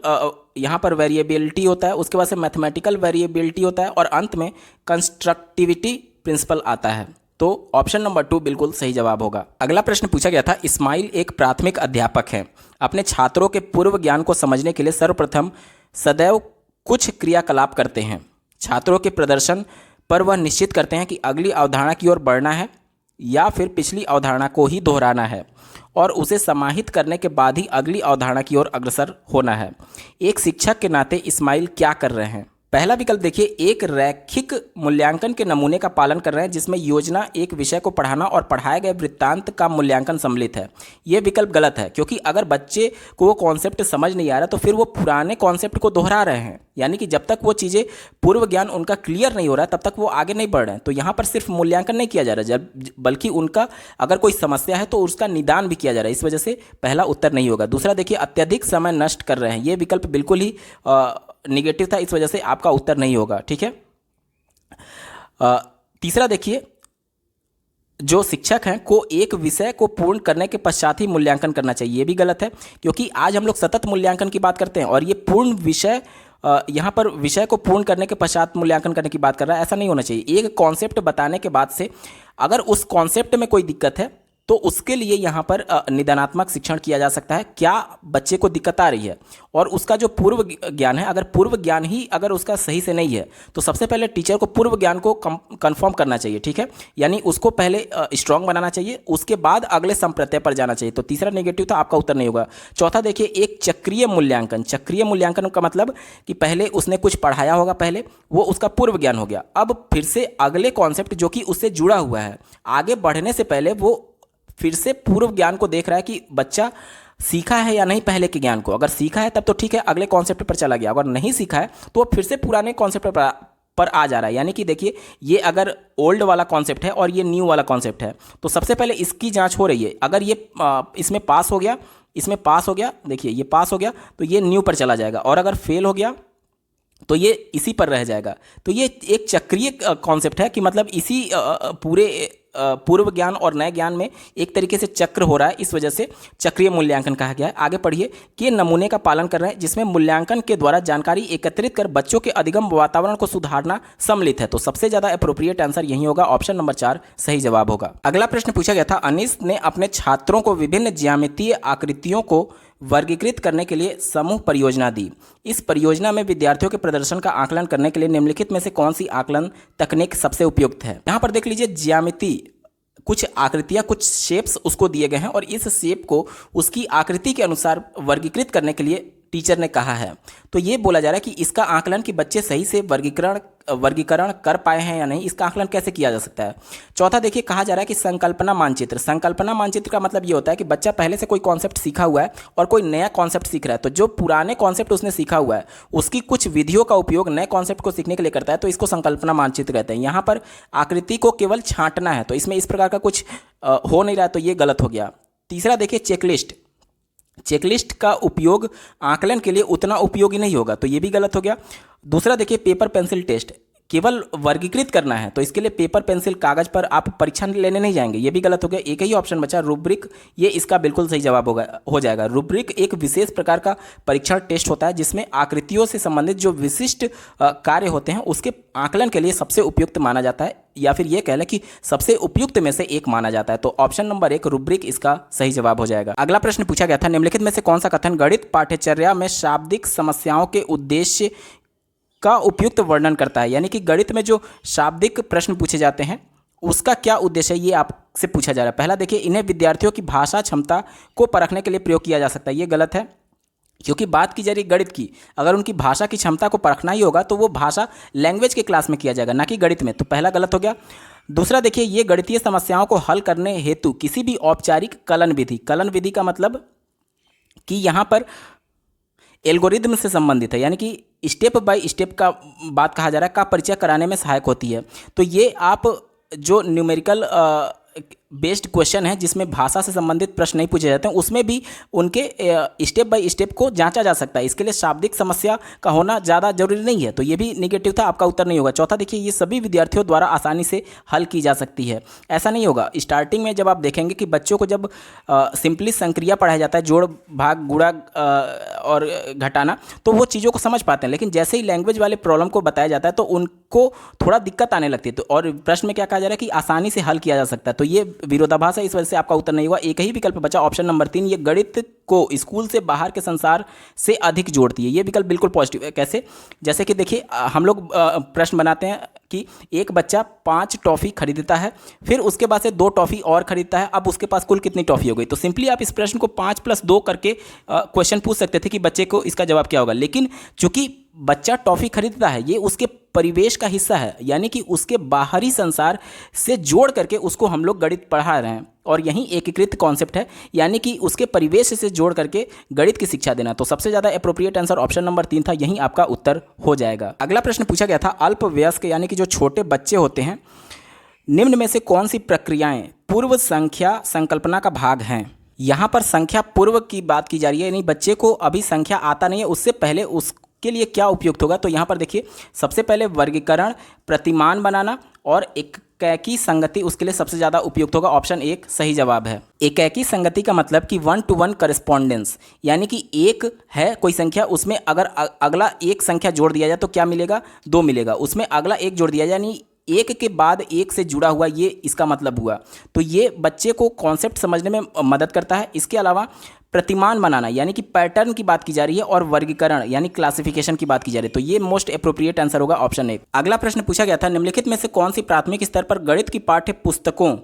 यहाँ पर वेरिएबिलिटी होता है, उसके बाद से मैथमेटिकल वेरिएबिलिटी होता है और अंत में कंस्ट्रक्टिविटी प्रिंसिपल आता है। तो ऑप्शन नंबर 2 बिल्कुल सही जवाब होगा। अगला प्रश्न पूछा गया था, इस्माइल एक प्राथमिक अध्यापक हैं, अपने छात्रों के पूर्व ज्ञान को समझने के लिए सर्वप्रथम सदैव कुछ क्रियाकलाप करते हैं। छात्रों के प्रदर्शन पर वह निश्चित करते हैं कि अगली अवधारणा की ओर बढ़ना है या फिर पिछली अवधारणा को ही दोहराना है और उसे समाहित करने के बाद ही अगली अवधारणा की ओर अग्रसर होना है। एक शिक्षक के नाते इस्माइल क्या कर रहे हैं? पहला विकल्प देखिए, एक रैखिक मूल्यांकन के नमूने का पालन कर रहे हैं जिसमें योजना, एक विषय को पढ़ाना और पढ़ाए गए वृत्तांत का मूल्यांकन सम्मिलित है। यह विकल्प गलत है क्योंकि अगर बच्चे को वो कॉन्सेप्ट समझ नहीं आ रहा तो फिर वो पुराने कॉन्सेप्ट को दोहरा रहे हैं, यानी कि जब तक वो चीज़ें पूर्व ज्ञान उनका क्लियर नहीं हो रहा है तब तक वो आगे नहीं बढ़ रहे हैं। तो यहाँ पर सिर्फ मूल्यांकन नहीं किया जा रहा है बल्कि उनका अगर कोई समस्या है तो उसका निदान भी किया जा रहा है, इस वजह से पहला उत्तर नहीं होगा। दूसरा देखिए, अत्यधिक समय नष्ट कर रहे हैं, ये विकल्प बिल्कुल ही निगेटिव था, इस वजह से आपका उत्तर नहीं होगा, ठीक है। तीसरा देखिए, जो शिक्षक हैं को एक विषय को पूर्ण करने के पश्चात ही मूल्यांकन करना चाहिए, ये भी गलत है क्योंकि आज हम लोग सतत मूल्यांकन की बात करते हैं और ये पूर्ण विषय यहाँ पर विषय को पूर्ण करने के पश्चात मूल्यांकन करने की बात कर रहा है, ऐसा नहीं होना चाहिए। एक कॉन्सेप्ट बताने के बाद से अगर उस कॉन्सेप्ट में कोई दिक्कत है तो उसके लिए यहाँ पर निदानात्मक शिक्षण किया जा सकता है, क्या बच्चे को दिक्कत आ रही है और उसका जो पूर्व ज्ञान है, अगर पूर्व ज्ञान ही अगर उसका सही से नहीं है तो सबसे पहले टीचर को पूर्व ज्ञान को कंफर्म करना चाहिए, ठीक है, यानी उसको पहले स्ट्रांग बनाना चाहिए, उसके बाद अगले संप्रत्यय पर जाना चाहिए। तो तीसरा नेगेटिव था, आपका उत्तर नहीं होगा। चौथा देखिए, एक चक्रीय मूल्यांकन। चक्रीय मूल्यांकन का मतलब कि पहले उसने कुछ पढ़ाया होगा, पहले वो उसका पूर्व ज्ञान हो गया, अब फिर से अगले कॉन्सेप्ट जो कि उससे जुड़ा हुआ है, आगे बढ़ने से पहले वो फिर से पूर्व ज्ञान को देख रहा है कि बच्चा सीखा है या नहीं पहले के ज्ञान को। अगर सीखा है तब तो ठीक है, अगले कॉन्सेप्ट पर चला गया, अगर नहीं सीखा है तो वो फिर से पुराने कॉन्सेप्ट पर आ जा रहा है। यानी कि देखिए, ये अगर ओल्ड वाला कॉन्सेप्ट है और ये न्यू वाला कॉन्सेप्ट है तो सबसे पहले इसकी जांच हो रही है। अगर ये इसमें पास हो गया, इसमें पास हो गया, देखिए ये पास हो गया तो ये न्यू पर चला जाएगा, और अगर फेल हो गया तो ये इसी पर रह जाएगा। तो ये एक चक्रीय कॉन्सेप्ट है कि मतलब इसी पूरे पूर्व ज्ञान और नए ज्ञान में एक तरीके से चक्र हो रहा है, इस वजह से चक्रीय मूल्यांकन कहा गया है। आगे पढ़िए कि नमूने का पालन कर रहे हैं जिसमें मूल्यांकन के द्वारा जानकारी एकत्रित कर बच्चों के अधिगम वातावरण को सुधारना सम्मिलित है। तो सबसे ज्यादा अप्रोप्रिएट आंसर यही होगा, ऑप्शन नंबर 4 सही जवाब होगा। अगला प्रश्न पूछा गया था, अनीस ने अपने छात्रों को विभिन्न ज्यामितीय आकृतियों को वर्गीकृत करने के लिए समूह परियोजना दी। इस परियोजना में विद्यार्थियों के प्रदर्शन का आकलन करने के लिए निम्नलिखित में से कौन सी आकलन तकनीक सबसे उपयुक्त है? यहाँ पर देख लीजिए, ज्यामिति, कुछ आकृतियाँ, कुछ शेप्स उसको दिए गए हैं और इस शेप को उसकी आकृति के अनुसार वर्गीकृत करने के लिए टीचर ने कहा है। तो ये बोला जा रहा है कि इसका आकलन कि बच्चे सही से वर्गीकरण वर्गीकरण कर पाए हैं या नहीं, इसका आकलन कैसे किया जा सकता है। चौथा देखिए, कहा जा रहा है कि संकल्पना मानचित्र। संकल्पना मानचित्र का मतलब ये होता है कि बच्चा पहले से कोई कॉन्सेप्ट सीखा हुआ है और कोई नया कॉन्सेप्ट सीख रहा है, तो जो पुराने कॉन्सेप्ट उसने सीखा हुआ है उसकी कुछ विधियों का उपयोग नए कॉन्सेप्ट को सीखने के लिए करता है, तो इसको संकल्पना मानचित्र कहते हैं। यहाँ पर आकृति को केवल छांटना है, तो इसमें इस प्रकार का कुछ हो नहीं रहा है, तो ये गलत हो गया। तीसरा देखिए, चेकलिस्ट। चेकलिस्ट का उपयोग आकलन के लिए उतना उपयोगी नहीं होगा, तो ये भी गलत हो गया। दूसरा देखिए, पेपर पेंसिल टेस्ट। केवल वर्गीकृत करना है, तो इसके लिए पेपर पेंसिल कागज पर आप परीक्षा लेने नहीं जाएंगे, ये भी गलत हो गया। एक ही ऑप्शन बचा रूब्रिक, ये इसका बिल्कुल सही जवाब हो जाएगा। रूब्रिक एक विशेष प्रकार का परीक्षण टेस्ट होता है जिसमें आकृतियों से संबंधित जो विशिष्ट कार्य होते हैं उसके आकलन के लिए सबसे उपयुक्त माना जाता है, या फिर ये कह लें कि सबसे उपयुक्त में से एक माना जाता है। तो ऑप्शन नंबर 1 रूब्रिक इसका सही जवाब हो जाएगा। अगला प्रश्न पूछा गया था, निम्नलिखित में से कौन सा कथन गणित पाठ्यचर्या में शाब्दिक समस्याओं के उद्देश्य का उपयुक्त वर्णन करता है। यानी कि गणित में जो शाब्दिक प्रश्न पूछे जाते हैं उसका क्या उद्देश्य है, ये आपसे पूछा जा रहा है। पहला देखिए, इन्हें विद्यार्थियों की भाषा क्षमता को परखने के लिए प्रयोग किया जा सकता है। ये गलत है, क्योंकि बात की जा रही गणित की, अगर उनकी भाषा की क्षमता को परखना ही होगा तो वो भाषा लैंग्वेज के क्लास में किया जाएगा, ना कि गणित में। तो पहला गलत हो गया। दूसरा देखिए, ये गणितीय समस्याओं को हल करने हेतु किसी भी औपचारिक कलन विधि, कलन विधि का मतलब कि यहाँ पर एल्गोरिदम से संबंधित है, यानी कि स्टेप बाय स्टेप का बात कहा जा रहा है, का परिचय कराने में सहायक होती है। तो ये आप जो न्यूमेरिकल बेस्ड क्वेश्चन है जिसमें भाषा से संबंधित प्रश्न नहीं पूछे जाते हैं, उसमें भी उनके स्टेप बाय स्टेप को जांचा जा सकता है। इसके लिए शाब्दिक समस्या का होना ज़्यादा जरूरी नहीं है, तो ये भी निगेटिव था, आपका उत्तर नहीं होगा। चौथा देखिए, ये सभी विद्यार्थियों द्वारा आसानी से हल की जा सकती है। ऐसा नहीं होगा। स्टार्टिंग में जब आप देखेंगे कि बच्चों को जब सिंपली संक्रिया पढ़ाया जाता है, जोड़ भाग गुणा और घटाना, तो वो चीज़ों को समझ पाते हैं, लेकिन जैसे ही लैंग्वेज वाले प्रॉब्लम को बताया जाता है तो उनको थोड़ा दिक्कत आने लगती है। तो और प्रश्न में क्या कहा जा रहा है कि आसानी से हल किया जा सकता है, तो ये विरोधाभास है, इस वजह से आपका उत्तर नहीं हुआ। एक ही विकल्प बचा, ऑप्शन नंबर 3, ये गणित को स्कूल से बाहर के संसार से अधिक जोड़ती है। ये विकल्प बिल्कुल पॉजिटिव है। कैसे? जैसे कि देखिए, हम लोग प्रश्न बनाते हैं कि एक बच्चा 5 टॉफ़ी खरीदता है, फिर उसके बाद से 2 टॉफ़ी और खरीदता है, अब उसके पास कुल कितनी टॉफ़ी हो गई। तो सिंपली आप इस प्रश्न को 5 + 2 करके क्वेश्चन पूछ सकते थे कि बच्चे को इसका जवाब क्या होगा, लेकिन चूंकि बच्चा टॉफ़ी खरीदता है, ये उसके परिवेश का हिस्सा है, यानी कि उसके बाहरी संसार से जोड़ करके उसको हम लोग गणित पढ़ा रहे हैं, और यही एकीकृत कॉन्सेप्ट है, यानी कि उसके परिवेश से जोड़ करके गणित की शिक्षा देना। तो सबसे ज़्यादा एप्रोप्रिएट आंसर ऑप्शन नंबर 3 था, यही आपका उत्तर हो जाएगा। अगला प्रश्न पूछा गया था, अल्पवयस्क यानी कि जो छोटे बच्चे होते हैं, निम्न में से कौन सी प्रक्रियाएं पूर्व संख्या संकल्पना का भाग हैं। यहाँ पर संख्या पूर्व की बात की जा रही है, यानी बच्चे को अभी संख्या आता नहीं है, उससे पहले उसके लिए क्या उपयुक्त होगा। तो यहाँ पर देखिए, सबसे पहले वर्गीकरण, प्रतिमान बनाना और एकैकी संगति उसके लिए सबसे ज़्यादा उपयुक्त होगा। ऑप्शन 1 सही जवाब है। एकैकी संगति का मतलब कि 1-to-1 करेस्पॉन्डेंस, यानी कि एक है कोई संख्या, उसमें अगर अगला एक संख्या जोड़ दिया जाए तो क्या मिलेगा, 2 मिलेगा। उसमें अगला एक जोड़ दिया जाए, यानी एक के बाद एक से जुड़ा हुआ, ये इसका मतलब हुआ। तो ये बच्चे को कॉन्सेप्ट समझने में मदद करता है। इसके अलावा प्रतिमान बनाना, यानी कि पैटर्न की बात की जा रही है, और वर्गीकरण यानी क्लासिफिकेशन की बात की जा रही है। तो ये मोस्ट एप्रोप्रिएट आंसर होगा ऑप्शन 1। अगला प्रश्न पूछा गया था, निम्नलिखित में से कौन सी प्राथमिक स्तर पर गणित की पाठ्य पुस्तकों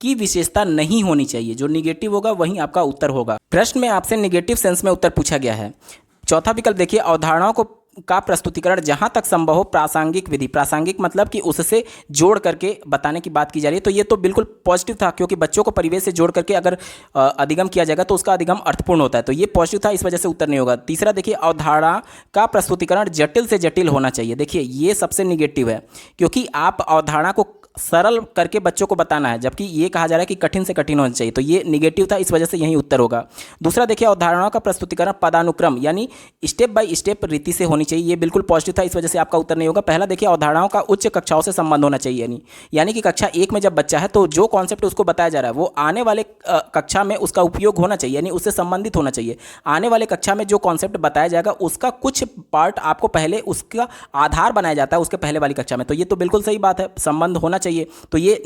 की विशेषता नहीं होनी चाहिए। जो निगेटिव होगा वही आपका उत्तर होगा। प्रश्न में आपसे निगेटिव सेंस में उत्तर पूछा गया है। चौथा विकल्प देखिए, अवधारणाओं को का प्रस्तुतिकरण जहां तक संभव हो प्रासंगिक विधि। प्रासंगिक मतलब कि उससे जोड़ करके बताने की बात की जा रही है। तो ये तो बिल्कुल पॉजिटिव था, क्योंकि बच्चों को परिवेश से जोड़ करके अगर अधिगम किया जाएगा तो उसका अधिगम अर्थपूर्ण होता है। तो ये पॉजिटिव था, इस वजह से उत्तर नहीं होगा। तीसरा देखिए, अवधारणा का प्रस्तुतिकरण जटिल से जटिल होना चाहिए। देखिए, ये सबसे निगेटिव है, क्योंकि आप अवधारणा को सरल करके बच्चों को बताना है, जबकि ये कहा जा रहा है कि कठिन से कठिन होना चाहिए। तो ये निगेटिव था, इस वजह से यही उत्तर होगा। दूसरा देखिए, अवधारणाओं का प्रस्तुतिकरण पदानुक्रम यानी स्टेप बाय स्टेप रीति से होनी चाहिए। ये बिल्कुल पॉजिटिव था, इस वजह से आपका उत्तर नहीं होगा। पहला देखिए, अवधारणाओं का उच्च कक्षाओं से संबंध होना चाहिए, यानी कि कक्षा 1 में जब बच्चा है तो जो कॉन्सेप्ट उसको बताया जा रहा है वो आने वाले कक्षा में उसका उपयोग होना चाहिए, यानी उससे संबंधित होना चाहिए। आने वाले कक्षा में जो कॉन्सेप्ट बताया जाएगा उसका कुछ पार्ट आपको पहले उसका आधार बनाया जाता है उसके पहले वाली कक्षा में। तो ये तो बिल्कुल सही बात है, संबंध होना चाहिए। तो ये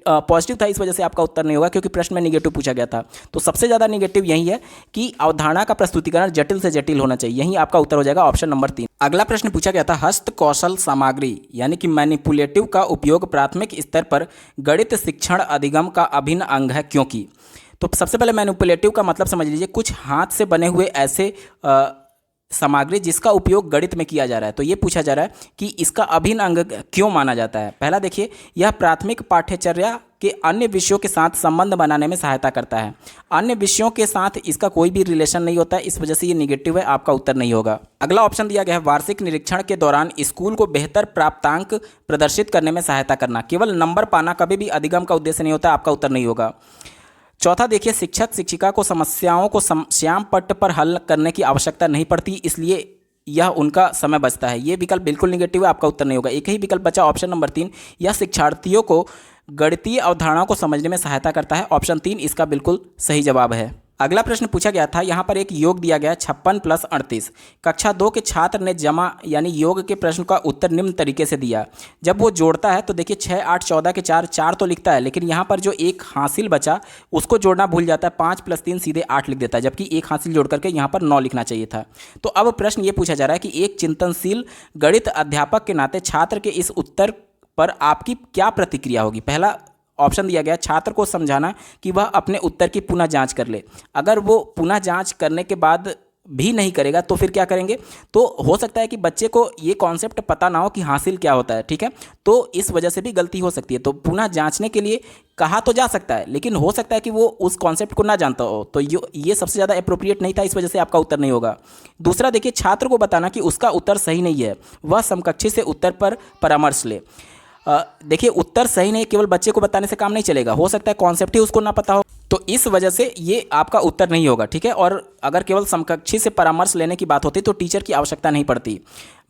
पॉजिटिव था, इस वजह से आपका उत्तर नहीं होगा, क्योंकि प्रश्न में निगेटिव पूछा गया था। तो सबसे ज़्यादा निगेटिव यही है कि अवधारणा का प्रस्तुतिकरण जटिल से जटिल होना चाहिए, यही आपका उत्तर हो जाएगा ऑप्शन नंबर 3। अगला प्रश्न पूछा गया था, हस्त कौशल सामग्री यानी कि मैनिपुलेटिव का उपयोग प्राथमिक स्तर पर गणित शिक्षण अधिगम का अभिन्न अंग है, क्योंकि। तो सबसे पहले मैनिपुलेटिव का मतलब समझ लीजिए, कुछ हाथ से बने हुए ऐसे सामग्री जिसका उपयोग गणित में किया जा रहा है। तो ये पूछा जा रहा है कि इसका अभिन्न अंग क्यों माना जाता है। पहला देखिए, यह प्राथमिक पाठ्यचर्या के अन्य विषयों के साथ संबंध बनाने में सहायता करता है। अन्य विषयों के साथ इसका कोई भी रिलेशन नहीं होता है, इस वजह से ये निगेटिव है, आपका उत्तर नहीं होगा। अगला ऑप्शन दिया गया है, वार्षिक निरीक्षण के दौरान स्कूल को बेहतर प्राप्तांक प्रदर्शित करने में सहायता करना। केवल नंबर पाना कभी भी अधिगम का उद्देश्य नहीं होता, आपका उत्तर नहीं होगा। चौथा देखिए, शिक्षक शिक्षिका को समस्याओं को श्याम पट्ट पर हल करने की आवश्यकता नहीं पड़ती, इसलिए यह उनका समय बचता है। ये विकल्प बिल्कुल निगेटिव है, आपका उत्तर नहीं होगा। एक ही विकल्प बचा ऑप्शन नंबर 3, यह शिक्षार्थियों को गणितीय अवधारणाओं को समझने में सहायता करता है। ऑप्शन 3 इसका बिल्कुल सही जवाब है। अगला प्रश्न पूछा गया था, यहाँ पर एक योग दिया गया 56 + 38। कक्षा 2 के छात्र ने जमा यानी योग के प्रश्न का उत्तर निम्न तरीके से दिया। जब वो जोड़ता है तो देखिए 6, 8, 14 के 4 तो लिखता है, लेकिन यहाँ पर जो एक हासिल बचा उसको जोड़ना भूल जाता है। 5 + 3 सीधे 8 लिख देता है, जबकि एक हासिल जोड़ करके यहाँ पर 9 लिखना चाहिए था। तो अब प्रश्न ये पूछा जा रहा है कि एक चिंतनशील गणित अध्यापक के नाते छात्र के इस उत्तर पर आपकी क्या प्रतिक्रिया होगी। पहला ऑप्शन दिया गया, छात्र को समझाना कि वह अपने उत्तर की पुनः जांच कर ले। अगर वो पुनः जांच करने के बाद भी नहीं करेगा तो फिर क्या करेंगे, तो हो सकता है कि बच्चे को ये कॉन्सेप्ट पता ना हो कि हासिल क्या होता है, ठीक है, तो इस वजह से भी गलती हो सकती है। तो पुनः जांचने के लिए कहा तो जा सकता है, लेकिन हो सकता है कि वो उस कॉन्सेप्ट को ना जानता हो, तो ये सबसे ज़्यादा अप्रोप्रिएट नहीं था, इस वजह से आपका उत्तर नहीं होगा। दूसरा देखिए, छात्र को बताना कि उसका उत्तर सही नहीं है, वह समकक्षी से उत्तर पर परामर्श ले। देखिए, उत्तर सही नहीं केवल बच्चे को बताने से काम नहीं चलेगा, हो सकता है कॉन्सेप्ट ही उसको ना पता हो, तो इस वजह से ये आपका उत्तर नहीं होगा, ठीक है। और अगर केवल समकक्षी से परामर्श लेने की बात होती तो टीचर की आवश्यकता नहीं पड़ती।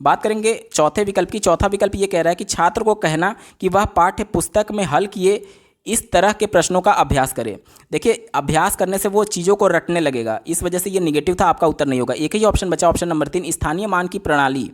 बात करेंगे चौथे विकल्प की। चौथा विकल्प ये कह रहा है कि छात्र को कहना कि वह पाठ्य पुस्तक में हल किए इस तरह के प्रश्नों का अभ्यास करें। देखिए, अभ्यास करने से वो चीज़ों को रटने लगेगा, इस वजह से ये निगेटिव था, आपका उत्तर नहीं होगा। एक ही ऑप्शन बचा, ऑप्शन नंबर 3, स्थानीय मान की प्रणाली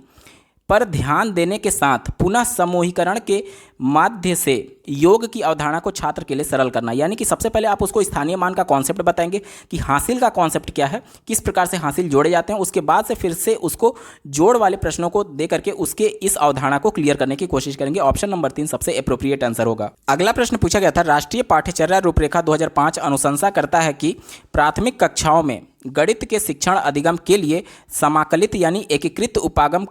पर ध्यान देने के साथ पुनः समूहीकरण के माध्य से योग की अवधारणा को छात्र के लिए सरल करना। यानी कि सबसे पहले आप उसको स्थानीय मान का कॉन्सेप्ट बताएंगे कि हासिल का कॉन्सेप्ट क्या है, किस प्रकार से हासिल जोड़े जाते हैं, उसके बाद से फिर से उसको जोड़ वाले प्रश्नों को दे करके उसके इस अवधारणा को क्लियर करने की कोशिश करेंगे। ऑप्शन नंबर 3 सबसे एप्रोप्रिएट आंसर होगा। अगला प्रश्न पूछा गया था, राष्ट्रीय पाठ्यचर्या रूपरेखा 2005 अनुशंसा करता है कि प्राथमिक कक्षाओं में गणित के शिक्षण अधिगम के लिए समाकलित यानी एकीकृत उपागम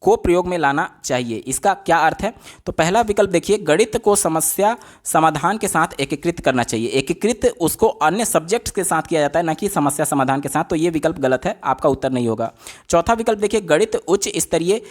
को प्रयोग में लाना चाहिए। इसका क्या अर्थ है, तो पहला विकल्प देखिए, गणित को समस्या समाधान के साथ एकीकृत करना चाहिए। एकीकृत उसको अन्य सब्जेक्ट्स के साथ किया जाता है, ना कि समस्या समाधान के साथ, तो ये विकल्प गलत है, आपका उत्तर नहीं होगा। चौथा विकल्प देखिए, गणित उच्च स्तरीय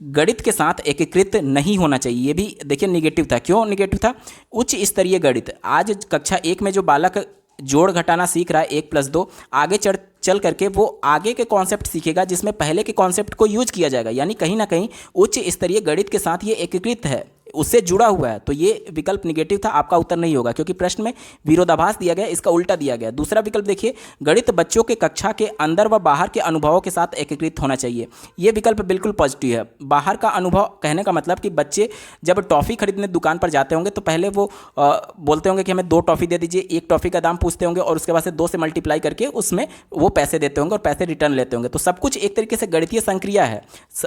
गणित के साथ एकीकृत नहीं होना चाहिए। ये भी देखिए निगेटिव था। क्यों निगेटिव था, उच्च स्तरीय गणित आज कक्षा 1 में जो बालक जोड़ घटाना सीख रहा है 1 + 2, आगे चल करके वो आगे के कॉन्सेप्ट सीखेगा जिसमें पहले के कॉन्सेप्ट को यूज किया जाएगा। यानी कहीं ना कहीं उच्च स्तरीय गणित के साथ ये एकीकृत है, उससे जुड़ा हुआ है, तो ये विकल्प निगेटिव था, आपका उत्तर नहीं होगा, क्योंकि प्रश्न में विरोधाभास दिया गया, इसका उल्टा दिया गया। दूसरा विकल्प देखिए, गणित बच्चों के कक्षा के अंदर व बाहर के अनुभवों के साथ एकीकृत होना चाहिए। ये विकल्प बिल्कुल पॉजिटिव है। बाहर का अनुभव कहने का मतलब कि बच्चे जब टॉफ़ी खरीदने दुकान पर जाते होंगे तो पहले वो बोलते होंगे कि हमें 2 टॉफ़ी दे दीजिए, 1 टॉफ़ी का दाम पूछते होंगे और उसके बाद से 2 से मल्टीप्लाई करके उसमें वो पैसे देते होंगे और पैसे रिटर्न लेते होंगे। तो सब कुछ एक तरीके से गणितीय संक्रिया है,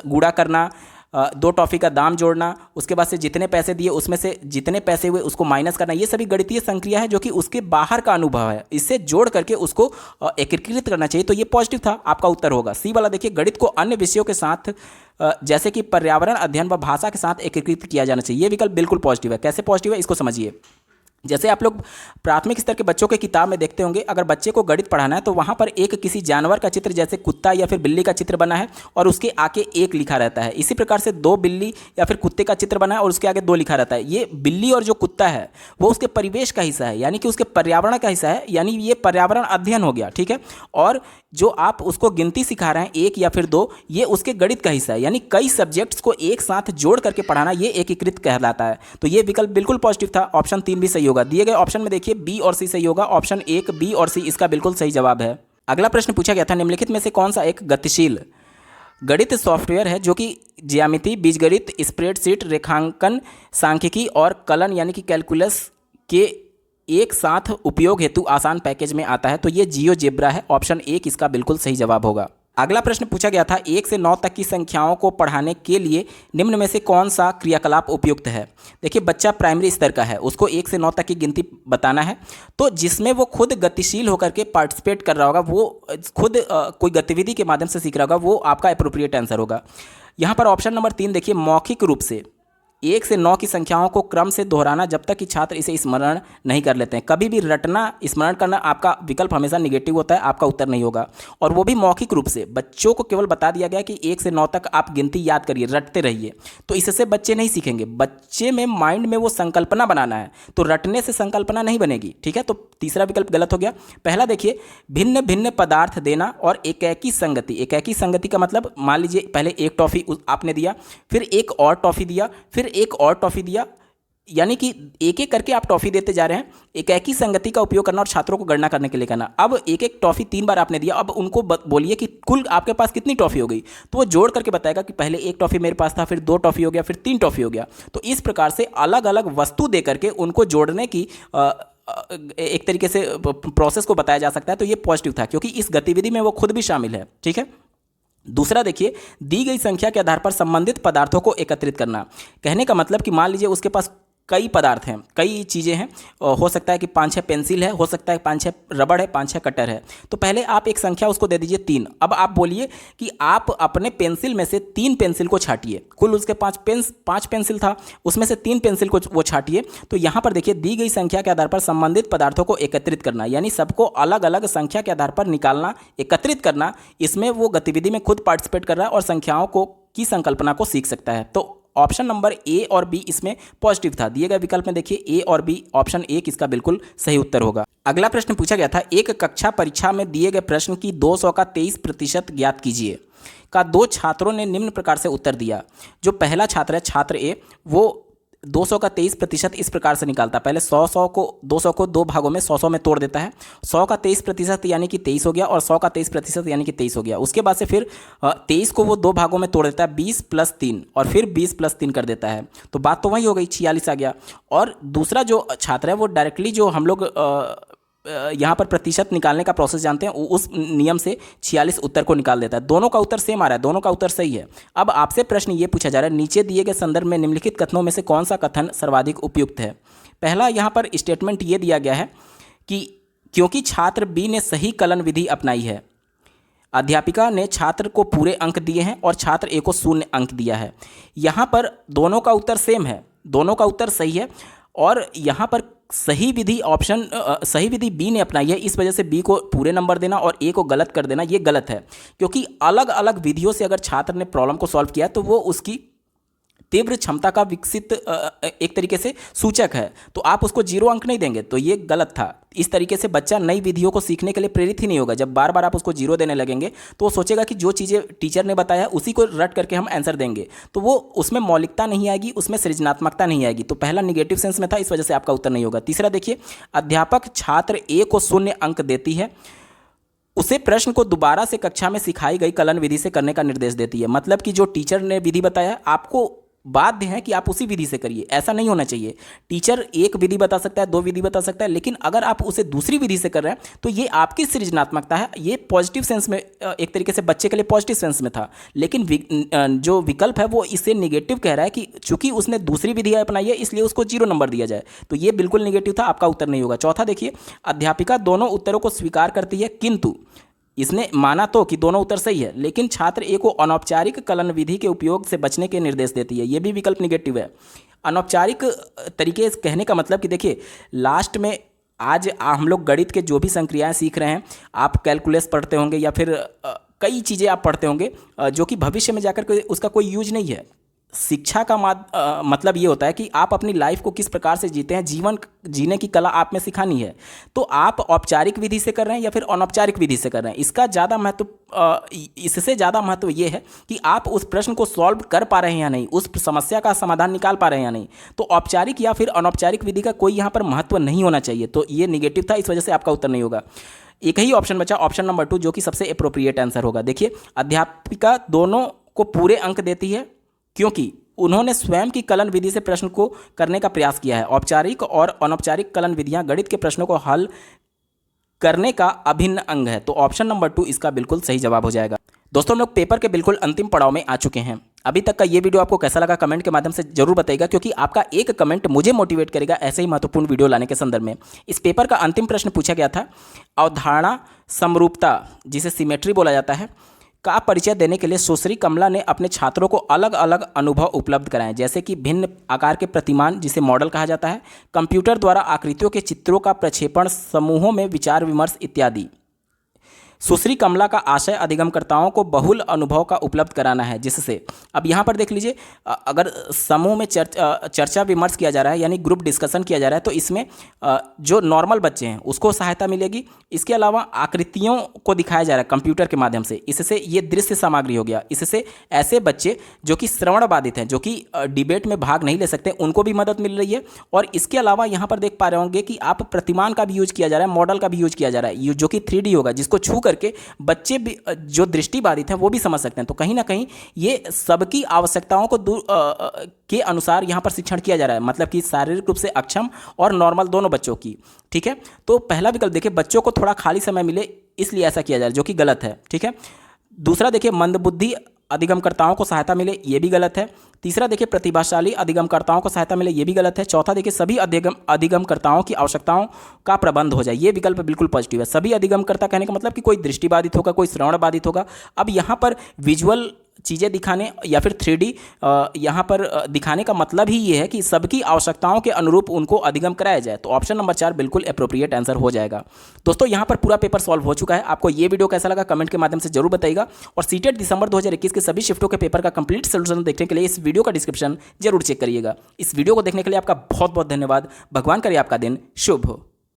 गुणा करना, 2 टॉफ़ी का दाम जोड़ना, उसके बाद से जितने पैसे दिए उसमें से जितने पैसे हुए उसको माइनस करना, ये सभी गणितीय संक्रिया है जो कि उसके बाहर का अनुभव है, इससे जोड़ करके उसको एकीकृत करना चाहिए। तो ये पॉजिटिव था, आपका उत्तर होगा। सी वाला देखिए, गणित को अन्य विषयों के साथ जैसे कि पर्यावरण अध्ययन व भाषा के साथ एकीकृत किया जाना चाहिए। ये विकल्प बिल्कुल पॉजिटिव है। कैसे पॉजिटिव है, इसको समझिए। जैसे आप लोग प्राथमिक स्तर के बच्चों के किताब में देखते होंगे, अगर बच्चे को गणित पढ़ाना है तो वहाँ पर एक किसी जानवर का चित्र जैसे कुत्ता या फिर बिल्ली का चित्र बना है और उसके आगे 1 लिखा रहता है। इसी प्रकार से 2 बिल्ली या फिर कुत्ते का चित्र बना है और उसके आगे 2 लिखा रहता है। ये बिल्ली और जो कुत्ता है वो उसके परिवेश का हिस्सा है, यानी कि उसके पर्यावरण का हिस्सा है, यानी ये पर्यावरण अध्ययन हो गया, ठीक है। और जो आप उसको गिनती सिखा रहे हैं 1 या फिर 2, ये उसके गणित का हिस्सा है, यानी कई सब्जेक्ट्स को एक साथ जोड़ करके पढ़ाना, ये एकीकृत कहलाता है। तो ये विकल्प बिल्कुल पॉजिटिव था। ऑप्शन 3 भी सही होगा। दिए गए ऑप्शन में देखिए बी और सी सही होगा। ऑप्शन 1 बी और सी इसका बिल्कुल सही जवाब है। अगला प्रश्न पूछा गया था, निम्नलिखित में से कौन सा एक गतिशील गणित सॉफ्टवेयर है जो कि ज्यामिति, बीजगणित, स्प्रेडशीट, रेखांकन, सांख्यिकी और कलन यानी कि कैलकुलस के एक साथ उपयोग हेतु आसान पैकेज में आता है। तो ये जियोजेब्रा है। ऑप्शन 1 इसका बिल्कुल सही जवाब होगा। अगला प्रश्न पूछा गया था 1 से 9 तक की संख्याओं को पढ़ाने के लिए निम्न में से कौन सा क्रियाकलाप उपयुक्त है। देखिए बच्चा प्राइमरी स्तर का है, उसको 1 से 9 तक की गिनती बताना है, तो जिसमें वो खुद गतिशील होकर के पार्टिसिपेट कर रहा होगा, वो खुद कोई गतिविधि के माध्यम से सीख रहा होगा, वो आपका अप्रोप्रिएट आंसर होगा। यहाँ पर ऑप्शन नंबर 3 देखिए, मौखिक रूप से 1 से 9 की संख्याओं को क्रम से दोहराना जब तक कि छात्र इसे स्मरण नहीं कर लेते हैं। कभी भी रटना, स्मरण करना, आपका विकल्प हमेशा निगेटिव होता है, आपका उत्तर नहीं होगा। और वो भी मौखिक रूप से, बच्चों को केवल बता दिया गया कि 1 से 9 तक आप गिनती याद करिए, रटते रहिए, तो इससे बच्चे नहीं सीखेंगे। बच्चे में माइंड में वो संकल्पना बनाना है, तो रटने से संकल्पना नहीं बनेगी। ठीक है, तो तीसरा विकल्प गलत हो गया। पहला देखिए, भिन्न भिन्न पदार्थ देना और एकाकी संगति। एकाकी संगति का मतलब, मान लीजिए पहले एक टॉफी आपने दिया, फिर एक और टॉफी दिया, फिर एक और टॉफी दिया, यानी कि एक एक करके आप टॉफी देते जा रहे हैं। एकाकी संगति का उपयोग करना और छात्रों को गणना करने के लिए करना। अब एक एक टॉफी 3 बार आपने दिया, अब उनको बोलिए कि कुल आपके पास कितनी टॉफी हो गई, तो वो जोड़ करके बताएगा कि पहले एक टॉफी मेरे पास था, फिर 2 टॉफी हो गया, फिर 3 टॉफी हो गया। तो इस प्रकार से अलग अलग वस्तु दे करके उनको जोड़ने की एक तरीके से प्रोसेस को बताया जा सकता है। तो ये पॉजिटिव था, क्योंकि इस गतिविधि में वो खुद भी शामिल है। ठीक है, दूसरा देखिए, दी गई संख्या के आधार पर संबंधित पदार्थों को एकत्रित करना। कहने का मतलब कि मान लीजिए उसके पास कई पदार्थ हैं, कई चीज़ें हैं, हो सकता है कि 5-6 पेंसिल है, हो सकता है 5-6 रबड़ है, 5-6 कटर है। तो पहले आप एक संख्या उसको दे दीजिए 3। अब आप बोलिए कि आप अपने पेंसिल में से 3 पेंसिल को छाटिए। कुल उसके 5 पेंसिल था, उसमें से 3 पेंसिल को वो छाटिए। तो यहाँ पर देखिए, दी गई संख्या के आधार पर संबंधित पदार्थों को एकत्रित करना, यानी सबको अलग अलग संख्या के आधार पर निकालना, एकत्रित करना। इसमें वो गतिविधि में खुद पार्टिसिपेट कर रहा है और संख्याओं को की संकल्पना को सीख सकता है। तो ऑप्शन नंबर ए और बी इसमें पॉजिटिव था। दिए गए विकल्प में देखिए ए और बी, ऑप्शन ए इसका बिल्कुल सही उत्तर होगा। अगला प्रश्न पूछा गया था, एक कक्षा परीक्षा में दिए गए प्रश्न की 200 का 23% ज्ञात कीजिए का 2 छात्रों ने निम्न प्रकार से उत्तर दिया। जो पहला छात्र है, छात्र ए, वो 200 का 23% इस प्रकार से निकालता है। पहले 200 को 2 भागों में 100 में तोड़ देता है। 100 का 23% यानी कि 23 हो गया, और 100 का 23% यानी कि 23 हो गया। उसके बाद से फिर 23 को वो 2 भागों में तोड़ देता है, 20 + 3, और फिर 20 + 3 कर देता है। तो बात तो वही हो गई, 46 आ गया। और दूसरा जो छात्र है वो डायरेक्टली, जो हम लोग यहाँ पर प्रतिशत निकालने का प्रोसेस जानते हैं, उस नियम से 46 उत्तर को निकाल देता है। दोनों का उत्तर सेम आ रहा है, दोनों का उत्तर सही है। अब आपसे प्रश्न ये पूछा जा रहा है, नीचे दिए गए संदर्भ में निम्नलिखित कथनों में से कौन सा कथन सर्वाधिक उपयुक्त है। पहला यहाँ पर स्टेटमेंट ये दिया गया है कि क्योंकि छात्र बी ने सही कलन विधि अपनाई है, अध्यापिका ने छात्र को पूरे अंक दिए हैं और छात्र ए को 0 अंक दिया है। यहाँ पर दोनों का उत्तर सेम है, दोनों का उत्तर सही है। और यहाँ पर सही विधि बी ने अपनाई है, इस वजह से बी को पूरे नंबर देना और ए को गलत कर देना ये गलत है। क्योंकि अलग अलग विधियों से अगर छात्र ने प्रॉब्लम को सॉल्व किया तो वो उसकी तीव्र क्षमता का विकसित एक तरीके से सूचक है, तो आप उसको 0 अंक नहीं देंगे, तो ये गलत था। इस तरीके से बच्चा नई विधियों को सीखने के लिए प्रेरित ही नहीं होगा। जब बार बार आप उसको 0 देने लगेंगे तो वो सोचेगा कि जो चीज़ें टीचर ने बताया उसी को रट करके हम आंसर देंगे, तो वो उसमें मौलिकता नहीं आएगी, उसमें सृजनात्मकता नहीं आएगी। तो पहला निगेटिव सेंस में था, इस वजह से आपका उत्तर नहीं होगा। तीसरा देखिए, अध्यापक छात्र ए को 0 अंक देती है, उसे प्रश्न को दोबारा से कक्षा में सिखाई गई कलन विधि से करने का निर्देश देती है। मतलब कि जो टीचर ने विधि बताया आपको बाध्य है कि आप उसी विधि से करिए, ऐसा नहीं होना चाहिए। टीचर एक विधि बता सकता है, 2 विधि बता सकता है, लेकिन अगर आप उसे दूसरी विधि से कर रहे हैं तो ये आपकी सृजनात्मकता है। ये पॉजिटिव सेंस में, एक तरीके से बच्चे के लिए पॉजिटिव सेंस में था, लेकिन जो विकल्प है वो इसे निगेटिव कह रहा है कि चूंकि उसने दूसरी विधि अपनाई है इसलिए उसको 0 नंबर दिया जाए, तो ये बिल्कुल निगेटिव था, आपका उत्तर नहीं होगा। चौथा देखिए, अध्यापिका दोनों उत्तरों को स्वीकार करती है, किंतु इसने माना तो कि दोनों उत्तर सही है, लेकिन छात्र ए को अनौपचारिक कलन विधि के उपयोग से बचने के निर्देश देती है। यह भी विकल्प निगेटिव है। अनौपचारिक तरीके से कहने का मतलब कि देखिए, लास्ट में आज हम लोग गणित के जो भी संक्रियाएं सीख रहे हैं, आप कैलकुलस पढ़ते होंगे या फिर कई चीज़ें आप पढ़ते होंगे जो कि भविष्य में जाकर के उसका कोई यूज नहीं है। शिक्षा का मतलब ये होता है कि आप अपनी लाइफ को किस प्रकार से जीते हैं, जीवन जीने की कला आप में सिखानी है। तो आप औपचारिक विधि से कर रहे हैं या फिर अनौपचारिक विधि से कर रहे हैं, इसका ज़्यादा महत्व, इससे ज़्यादा महत्व ये है कि आप उस प्रश्न को सॉल्व कर पा रहे हैं या नहीं, उस समस्या का समाधान निकाल पा रहे हैं या नहीं। तो औपचारिक या फिर अनौपचारिक विधि का कोई यहाँ पर महत्व नहीं होना चाहिए, तो ये निगेटिव था, इस वजह से आपका उत्तर नहीं होगा। एक ही ऑप्शन बचा, ऑप्शन नंबर 2, जो कि सबसे अप्रोप्रिएट आंसर होगा। देखिए, अध्यापिका दोनों को पूरे अंक देती है क्योंकि उन्होंने स्वयं की कलन विधि से प्रश्न को करने का प्रयास किया है। औपचारिक और अनौपचारिक कलन विधियां गणित के प्रश्नों को हल करने का अभिन्न अंग है। तो ऑप्शन नंबर 2 इसका बिल्कुल सही जवाब हो जाएगा। दोस्तों हम लोग पेपर के बिल्कुल अंतिम पड़ाव में आ चुके हैं। अभी तक का ये वीडियो आपको कैसा लगा कमेंट के माध्यम से जरूर बताइएगा, क्योंकि आपका एक कमेंट मुझे मोटिवेट करेगा ऐसे ही महत्वपूर्ण वीडियो लाने के संदर्भ में। इस पेपर का अंतिम प्रश्न पूछा गया था, अवधारणा समरूपता जिसे सिमेट्री बोला जाता है का परिचय देने के लिए सुश्री कमला ने अपने छात्रों को अलग अलग अनुभव उपलब्ध कराए, जैसे कि भिन्न आकार के प्रतिमान जिसे मॉडल कहा जाता है, कंप्यूटर द्वारा आकृतियों के चित्रों का प्रक्षेपण, समूहों में विचार विमर्श इत्यादि। सुश्री कमला का आशय अधिगमकर्ताओं को बहुल अनुभव का उपलब्ध कराना है, जिससे अब यहाँ पर देख लीजिए, अगर समूह में चर्चा विमर्श किया जा रहा है यानी ग्रुप डिस्कशन किया जा रहा है, तो इसमें जो नॉर्मल बच्चे हैं उसको सहायता मिलेगी। इसके अलावा आकृतियों को दिखाया जा रहा है कंप्यूटर के माध्यम से, इससे ये दृश्य सामग्री हो गया। इससे ऐसे बच्चे जो कि श्रवण बाधित हैं, जो कि डिबेट में भाग नहीं ले सकते, उनको भी मदद मिल रही है। और इसके अलावा यहाँ पर देख पा रहे होंगे कि आप प्रतिमान का भी यूज किया जा रहा है, मॉडल का भी यूज किया जा रहा है, जो कि 3D होगा, जिसको छू करके बच्चे भी जो दृष्टिबाधित हैं वो भी समझ सकते हैं। तो कहीं ना कहीं ये सबकी आवश्यकताओं को के अनुसार यहाँ पर शिक्षण किया जा रहा है, मतलब कि शारीरिक रूप से अक्षम और नॉर्मल दोनों बच्चों की। ठीक है, तो पहला विकल्प देखिए, बच्चों को थोड़ा खाली समय मिले इसलिए ऐसा किया जा रहा है, जो कि गलत है। ठीक है, दूसरा देखिए, मंदबुद्धि अधिगमकर्ताओं को सहायता मिले, ये भी गलत है। तीसरा देखिए, प्रतिभाशाली अधिगमकर्ताओं को सहायता मिले, ये भी गलत है। चौथा देखिए, सभी अधिगमकर्ताओं की आवश्यकताओं का प्रबंध हो जाए, ये विकल्प बिल्कुल पॉजिटिव है। सभी अधिगमकर्ता कहने का मतलब कि कोई दृष्टिबाधित होगा, कोई श्रवण बाधित होगा। अब यहाँ पर विजुअल चीज़ें दिखाने या फिर 3D यहाँ पर दिखाने का मतलब ही ये है कि सबकी आवश्यकताओं के अनुरूप उनको अधिगम कराया जाए। तो ऑप्शन नंबर 4 बिल्कुल अप्रोप्रिएट आंसर हो जाएगा। दोस्तों यहाँ पर पूरा पेपर सॉल्व हो चुका है। आपको ये वीडियो कैसा लगा कमेंट के माध्यम से जरूर बताइएगा। और सीटेट दिसंबर 2021 के सभी शिफ्टों के पेपर का कंप्लीट सोल्यूशन देखने के लिए इस वीडियो का डिस्क्रिप्शन जरूर चेक करिएगा। इस वीडियो को देखने के लिए आपका बहुत बहुत धन्यवाद। भगवान करे आपका दिन शुभ हो।